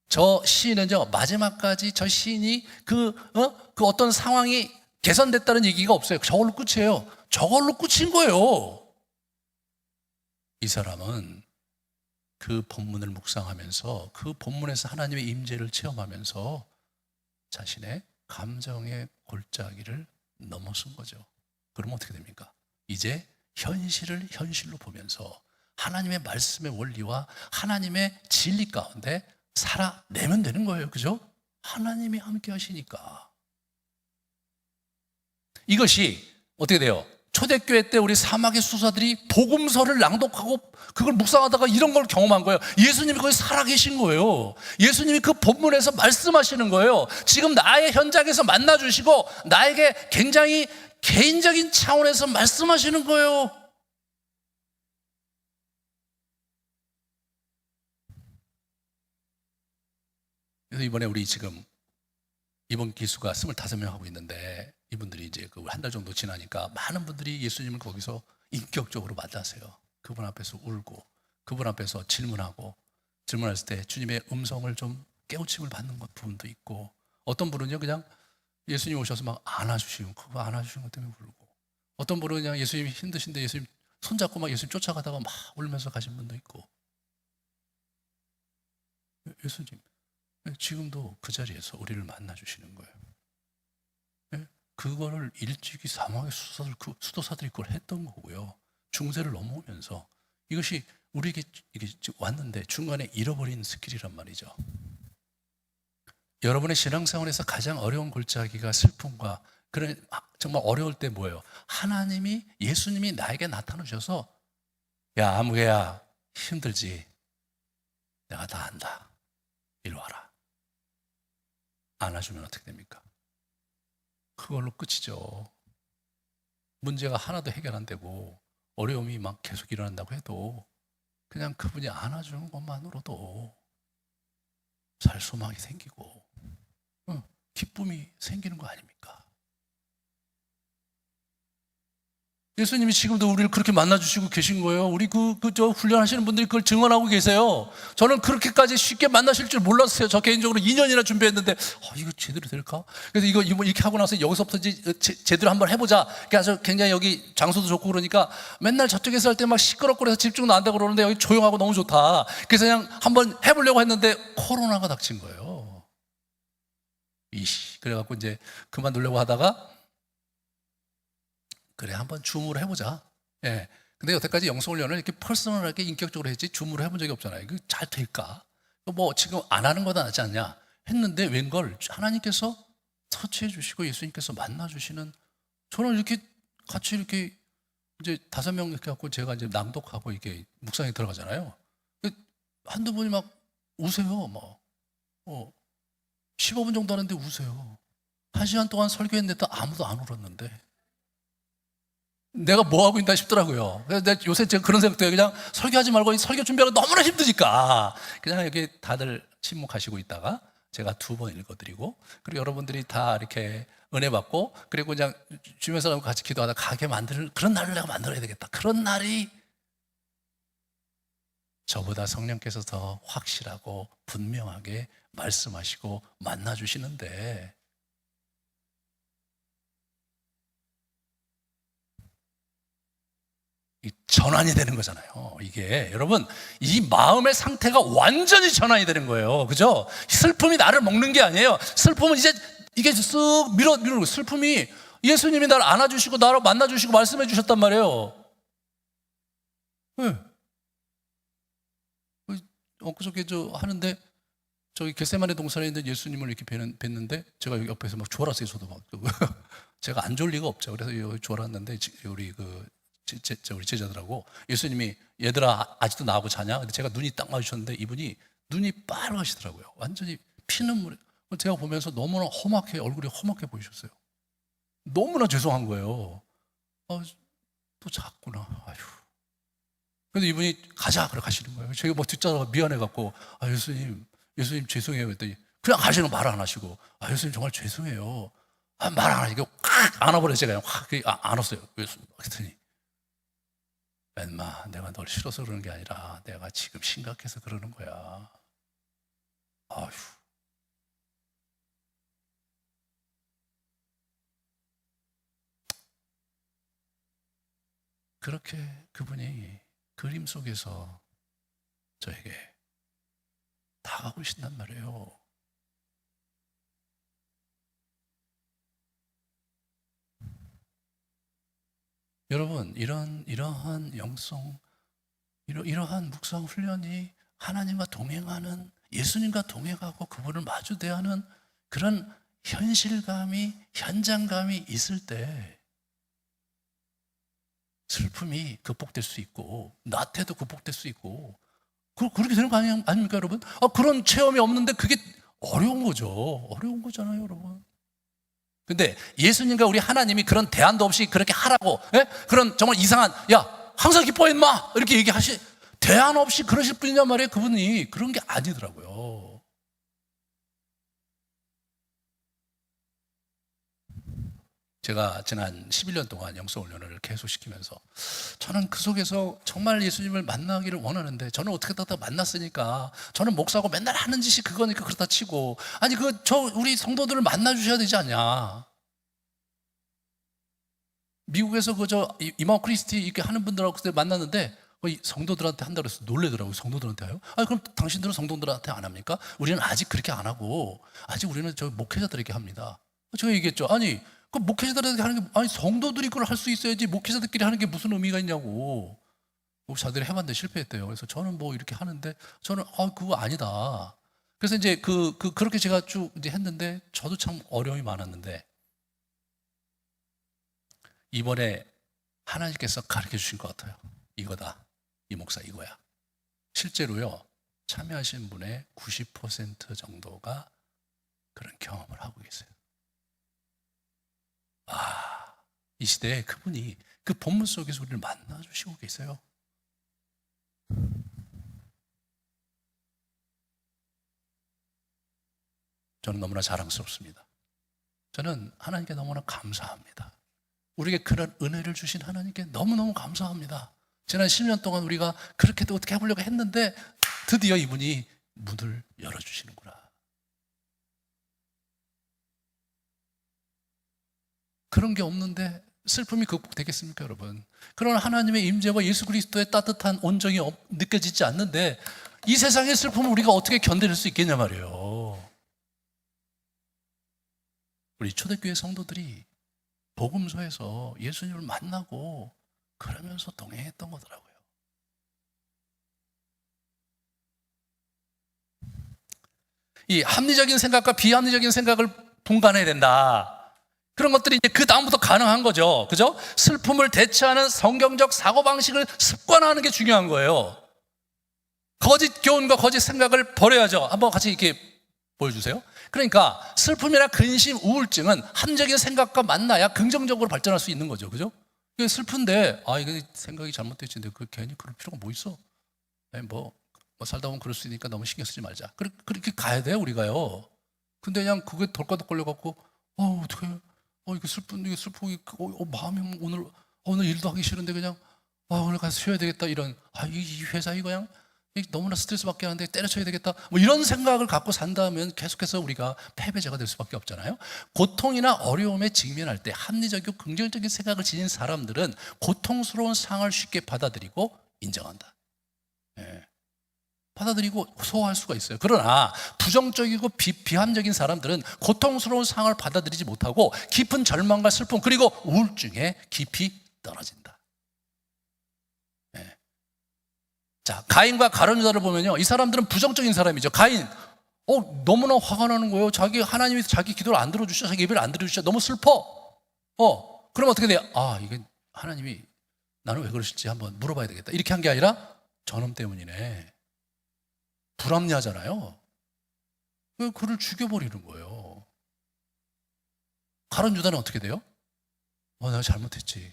저 시인은요, 마지막까지 저 시인이 그 어떤 상황이 개선됐다는 얘기가 없어요. 저걸로 끝이에요. 저걸로 끝인 거예요. 이 사람은 그 본문을 묵상하면서 그 본문에서 하나님의 임재를 체험하면서 자신의 감정의 골짜기를 넘어선 거죠. 그러면 어떻게 됩니까? 이제 현실을 현실로 보면서 하나님의 말씀의 원리와 하나님의 진리 가운데 살아내면 되는 거예요. 그죠? 하나님이 함께 하시니까. 이것이 어떻게 돼요? 초대교회 때 우리 사막의 수사들이 복음서를 낭독하고 그걸 묵상하다가 이런 걸 경험한 거예요. 예수님이 거기 살아계신 거예요. 예수님이 그 본문에서 말씀하시는 거예요. 지금 나의 현장에서 만나주시고 나에게 굉장히 개인적인 차원에서 말씀하시는 거예요. 그래서 이번에 우리 지금 이번 기수가 25명 하고 있는데, 이분들이 이제 그 한 달 정도 지나니까 많은 분들이 예수님을 거기서 인격적으로 만나세요. 그분 앞에서 울고, 그분 앞에서 질문했을 때 주님의 음성을 좀 깨우침을 받는 부분도 있고, 어떤 분은요 그냥 예수님 오셔서 막 안아주시고, 그거 안아주시는 것 때문에 울고, 어떤 분은 그냥 예수님이 힘드신데 예수님 손잡고 막 예수님 쫓아가다가 막 울면서 가신 분도 있고. 예수님 지금도 그 자리에서 우리를 만나주시는 거예요. 그거를 일찍이 사막의 수도사들이 그걸 했던 거고요. 중세를 넘어오면서 이것이 우리에게 이게 왔는데 중간에 잃어버린 스킬이란 말이죠. 여러분의 신앙생활에서 가장 어려운 골짜기가 슬픔과 그런 정말 어려울 때 뭐예요? 예수님이 나에게 나타나셔서, 야 아무개야 힘들지? 내가 다 안다. 이리 와라. 안아주면 어떻게 됩니까? 그걸로 끝이죠. 문제가 하나도 해결 안 되고 어려움이 막 계속 일어난다고 해도 그냥 그분이 안아주는 것만으로도 살 소망이 생기고 기쁨이 생기는 거 아닙니까? 예수님이 지금도 우리를 그렇게 만나주시고 계신 거예요. 우리 저 훈련하시는 분들이 그걸 증언하고 계세요. 저는 그렇게까지 쉽게 만나실 줄 몰랐어요. 저 개인적으로 2년이나 준비했는데, 이거 제대로 될까? 그래서 이거 이렇게 하고 나서 여기서부터 제대로 한번 해보자. 그래서 굉장히 여기 장소도 좋고 그러니까 맨날 저쪽에서 할 때 막 시끄럽고 그래서 집중도 안 되고 그러는데 여기 조용하고 너무 좋다. 그래서 그냥 한번 해보려고 했는데 코로나가 닥친 거예요. 그래갖고 이제 그만두려고 하다가 그래, 한번 줌으로 해보자. 예. 근데 여태까지 영성훈련을 이렇게 퍼스널하게 인격적으로 했지 줌으로 해본 적이 없잖아요. 이거 잘 될까? 뭐 지금 안 하는 거다 낫지 않냐? 했는데 웬걸 하나님께서 터치해 주시고 예수님께서 만나 주시는, 저는 이렇게 같이 이렇게 이제 5명 이렇게 갖고 제가 이제 낭독하고 이게 묵상에 들어가잖아요. 한두 분이 막 우세요. 막 15분 정도 하는데 우세요. 1시간 동안 설교했는데 아무도 안 울었는데 내가 뭐 하고 있나 싶더라고요. 그래서 내가 요새 제가 그런 생각도 해요. 그냥 설교하지 말고 설교 준비하고 너무나 힘드니까 그냥 여기 다들 침묵하시고 있다가 제가 2번 읽어드리고, 그리고 여러분들이 다 이렇게 은혜 받고, 그리고 그냥 주변 사람과 같이 기도하다 가게 만드는 그런 날을 내가 만들어야 되겠다. 그런 날이 저보다 성령께서 더 확실하고 분명하게 말씀하시고 만나주시는데, 이 전환이 되는 거잖아요. 이게 여러분, 이 마음의 상태가 완전히 전환이 되는 거예요. 그죠? 슬픔이 나를 먹는 게 아니에요. 슬픔은 이제 이게 쓱 밀어내고, 슬픔이 예수님이 나를 안아주시고 나를 만나주시고 말씀해 주셨단 말이에요. 네. 엊그저께 하는데 저기 겟세마네 동산에 있는 예수님을 이렇게 뵀는데 제가 여기 옆에서 막 졸았어요. 저도 막 제가 안 졸 리가 없죠. 그래서 여기 졸았는데 우리 우리 제자들하고 예수님이 얘들아 아직도 나하고 자냐? 근데 제가 눈이 딱 마주쳤는데 이분이 눈이 빨개지더라고요. 완전히 피눈물이. 제가 보면서 너무나 험악해, 얼굴이 험악해 보이셨어요. 너무나 죄송한 거예요. 또 잤구나. 아휴. 근데 이분이 가자 그래 가시는 거예요. 제가 뭐 듣자마자 미안해갖고 예수님 죄송해요 했더니 그냥 가시는 말 안 하시고, 예수님 정말 죄송해요. 말 안 하시고 확 안아버려. 제가 확 안았어요. 그랬더니 웬마 내가 널 싫어서 그러는 게 아니라 내가 지금 심각해서 그러는 거야. 아휴. 그렇게 그분이 그림 속에서 저에게 다가오고 계신단 말이에요. 여러분, 이러한 영성, 이러한 묵상 훈련이 하나님과 동행하는, 예수님과 동행하고 그분을 마주 대하는 그런 현실감이, 현장감이 있을 때 슬픔이 극복될 수 있고 나태도 극복될 수 있고, 그렇게 되는 거 아닙니까 여러분? 그런 체험이 없는데 그게 어려운 거죠. 어려운 거잖아요 여러분. 근데 예수님과 우리 하나님이 그런 대안도 없이 그렇게 하라고, 그런 정말 이상한, 야 항상 기뻐해 인마 이렇게 대안 없이 그러실 분이란 말이에요. 그분이 그런 게 아니더라고요. 제가 지난 11년 동안 영성훈련을 계속 시키면서 저는 그 속에서 정말 예수님을 만나기를 원하는데, 저는 어떻게 다 만났으니까, 저는 목사고 맨날 하는 짓이 그거니까 그렇다 치고, 아니 우리 성도들을 만나 주셔야 되지 않냐. 미국에서 이마우 크리스티 이렇게 하는 분들하고 그때 만났는데 성도들한테 한다고 해서 놀래더라고요. 성도들한테 해요? 그럼 당신들은 성도들한테 안 합니까? 우리는 아직 그렇게 안 하고, 아직 우리는 목회자들에게 합니다. 제가 얘기했죠. 아니 그 목회자들에게 하는 게, 아니 성도들이 그걸 할 수 있어야지 목회자들끼리 하는 게 무슨 의미가 있냐고. 목사들이 해봤는데 실패했대요. 그래서 저는 뭐 이렇게 하는데, 저는 그거 아니다. 그래서 이제 그렇게 제가 쭉 이제 했는데, 저도 참 어려움이 많았는데 이번에 하나님께서 가르쳐 주신 것 같아요. 이거다. 이 목사 이거야. 실제로요, 참여하신 분의 90% 정도가 그런 경험을 하고 계세요. 이 시대에 그분이 그 본문 속에서 우리를 만나주시고 계세요. 저는 너무나 자랑스럽습니다. 저는 하나님께 너무나 감사합니다. 우리에게 그런 은혜를 주신 하나님께 너무너무 감사합니다. 지난 10년 동안 우리가 그렇게도 어떻게 해보려고 했는데 드디어 이분이 문을 열어주시는구나. 그런 게 없는데 슬픔이 극복되겠습니까 여러분? 그런 하나님의 임재와 예수 그리스도의 따뜻한 온정이 느껴지지 않는데 이 세상의 슬픔을 우리가 어떻게 견뎌낼 수 있겠냐 말이에요. 우리 초대교회 성도들이 복음서에서 예수님을 만나고 그러면서 동행했던 거더라고요. 이 합리적인 생각과 비합리적인 생각을 분간해야 된다. 그런 것들이 이제 그 다음부터 가능한 거죠. 그죠? 슬픔을 대처하는 성경적 사고방식을 습관화하는 게 중요한 거예요. 거짓 교훈과 거짓 생각을 버려야죠. 한번 같이 이렇게 보여주세요. 그러니까 슬픔이나 근심, 우울증은 합리적인 생각과 만나야 긍정적으로 발전할 수 있는 거죠. 그죠? 이게 슬픈데, 이거 생각이 잘못됐지. 근데 그 괜히 그럴 필요가 뭐 있어? 뭐 살다 보면 그럴 수 있으니까 너무 신경 쓰지 말자. 그렇게 가야 돼요, 우리가요. 근데 그냥 그게 덜까덜 걸려갖고, 어떡해. 이게 슬프고, 마음이 오늘 일도 하기 싫은데 그냥, 오늘 가서 쉬어야 되겠다. 이런, 이 회사 이거 그냥 너무나 스트레스 받게 하는데 때려쳐야 되겠다. 뭐 이런 생각을 갖고 산다면 계속해서 우리가 패배자가 될 수밖에 없잖아요. 고통이나 어려움에 직면할 때 합리적이고 긍정적인 생각을 지닌 사람들은 고통스러운 상황을 쉽게 받아들이고 인정한다. 받아들이고 소화할 수가 있어요. 그러나 부정적이고 비합리적인 사람들은 고통스러운 상황을 받아들이지 못하고 깊은 절망과 슬픔 그리고 우울증에 깊이 떨어진다. 자, 가인과 가룟 유다를 보면요, 이 사람들은 부정적인 사람이죠. 가인, 너무나 화가 나는 거예요. 하나님이 자기 기도를 안 들어주셔, 자기 예배를 안 들어주셔, 너무 슬퍼. 그럼 어떻게 돼요? 이게 하나님이 나는 왜 그러실지 한번 물어봐야 되겠다. 이렇게 한 게 아니라 저놈 때문이네. 불합리하잖아요. 그를 죽여버리는 거예요. 가룟 유다는 어떻게 돼요? 내가 잘못했지.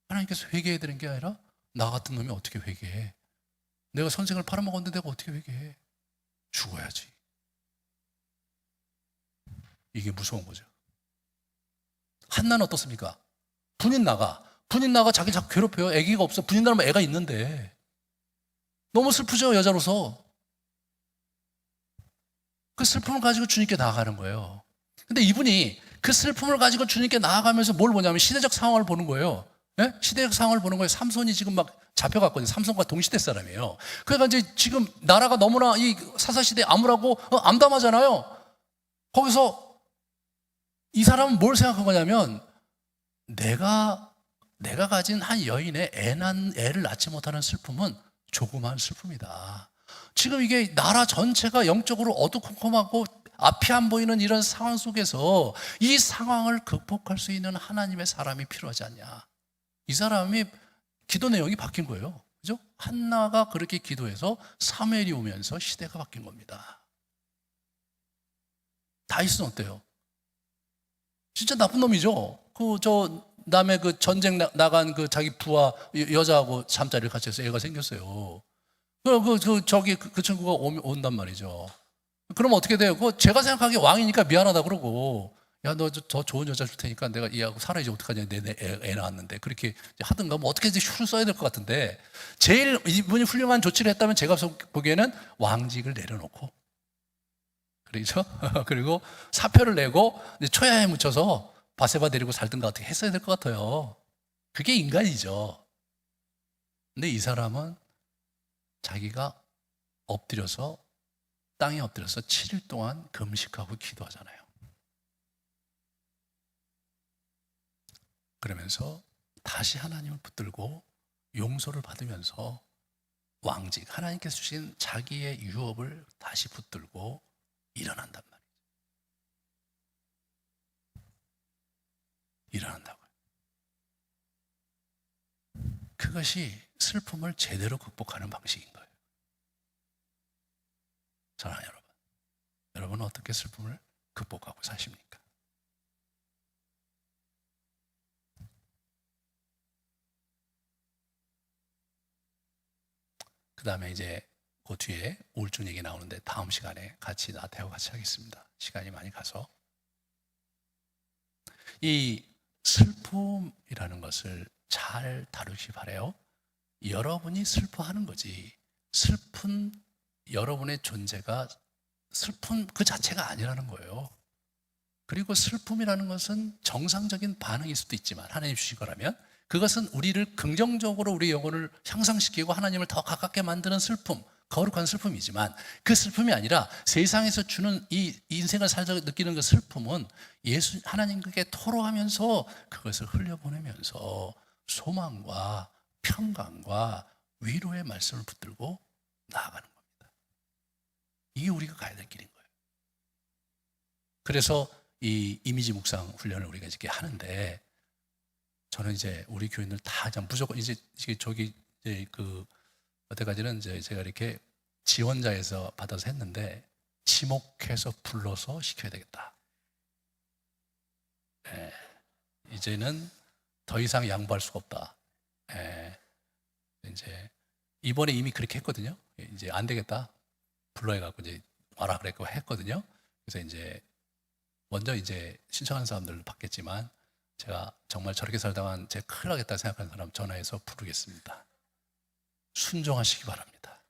하나님께서 회개해야 되는 게 아니라 나 같은 놈이 어떻게 회개해? 내가 선생을 팔아먹었는데 내가 어떻게 회개해? 죽어야지. 이게 무서운 거죠. 한나는 어떻습니까? 분인 나가 자기 자꾸 괴롭혀요. 애기가 없어. 분인 나면 애가 있는데 너무 슬프죠, 여자로서. 그 슬픔을 가지고 주님께 나아가는 거예요. 근데 이분이 그 슬픔을 가지고 주님께 나아가면서 뭘 보냐면 시대적 상황을 보는 거예요. 네? 시대적 상황을 보는 거예요. 삼손이 지금 막 잡혀갔거든요. 삼손과 동시대 사람이에요. 그러니까 이제 지금 나라가 너무나 이 사사시대에 암울하고 암담하잖아요. 거기서 이 사람은 뭘 생각한 거냐면 내가 가진 한 여인의 애를 낳지 못하는 슬픔은 조그마한 슬픔이다. 지금 이게 나라 전체가 영적으로 어두컴컴하고 앞이 안 보이는 이런 상황 속에서 이 상황을 극복할 수 있는 하나님의 사람이 필요하지 않냐. 이 사람이 기도 내용이 바뀐 거예요. 그죠? 한나가 그렇게 기도해서 사무엘이 오면서 시대가 바뀐 겁니다. 다윗은 어때요? 진짜 나쁜 놈이죠. 남의 전쟁 나간 자기 부하 여자하고 잠자리를 같이 해서 애가 생겼어요. 그 친구가 온단 말이죠. 그럼 어떻게 돼요? 제가 생각하기에 왕이니까 미안하다 그러고, 야, 너 더 좋은 여자 줄 테니까 내가 얘하고 살아야지 어떡하냐. 내 애 낳았는데. 그렇게 하든가, 뭐 어떻게 슈를 써야 될 것 같은데, 제일 이분이 훌륭한 조치를 했다면 제가 보기에는 왕직을 내려놓고, 그렇죠? 그리고 사표를 내고 초야에 묻혀서 바세바 데리고 살든가 어떻게 했어야 될 것 같아요. 그게 인간이죠. 근데 이 사람은 자기가 땅에 엎드려서 7일 동안 금식하고 기도하잖아요. 그러면서 다시 하나님을 붙들고 용서를 받으면서 왕직, 하나님께서 주신 자기의 유업을 다시 붙들고 일어난단 말이에요. 일어난다고요. 그것이 슬픔을 제대로 극복하는 방식인 거예요. 사랑하는 여러분은 어떻게 슬픔을 극복하고 사십니까? 그 다음에 이제 그 뒤에 우울증 얘기 나오는데 다음 시간에 같이 나태하고 같이 하겠습니다. 시간이 많이 가서. 이 슬픔이라는 것을 잘 다루시 바라요. 여러분이 슬퍼하는 거지, 슬픈 여러분의 존재가 슬픔 그 자체가 아니라는 거예요. 그리고 슬픔이라는 것은 정상적인 반응일 수도 있지만, 하나님 주신 거라면 그것은 우리를 긍정적으로 우리 영혼을 향상시키고 하나님을 더 가깝게 만드는 슬픔, 거룩한 슬픔이지만 그 슬픔이 아니라 세상에서 주는 이 인생을 살다 느끼는 그 슬픔은 예수 하나님께 토로하면서 그것을 흘려보내면서 소망과 평강과 위로의 말씀을 붙들고 나아가는 겁니다. 이게 우리가 가야 될 길인 거예요. 그래서 이 이미지 묵상 훈련을 우리가 이렇게 하는데, 저는 이제 우리 교인들 다 무조건 이제 저기 이제 그 어때까지는 이제 제가 이렇게 지원자에서 받아서 했는데, 지목해서 불러서 시켜야 되겠다. 이제는 더 이상 양보할 수가 없다. 이제 이번에 이미 그렇게 했거든요. 이제 안 되겠다. 불러해갖고 이제 와라 그랬고 했거든요. 그래서 이제 먼저 이제 신청한 사람들도 받겠지만, 제가 정말 저렇게 살다간 제가 큰일 나겠다 생각하는 사람 전화해서 부르겠습니다. 순종하시기 바랍니다.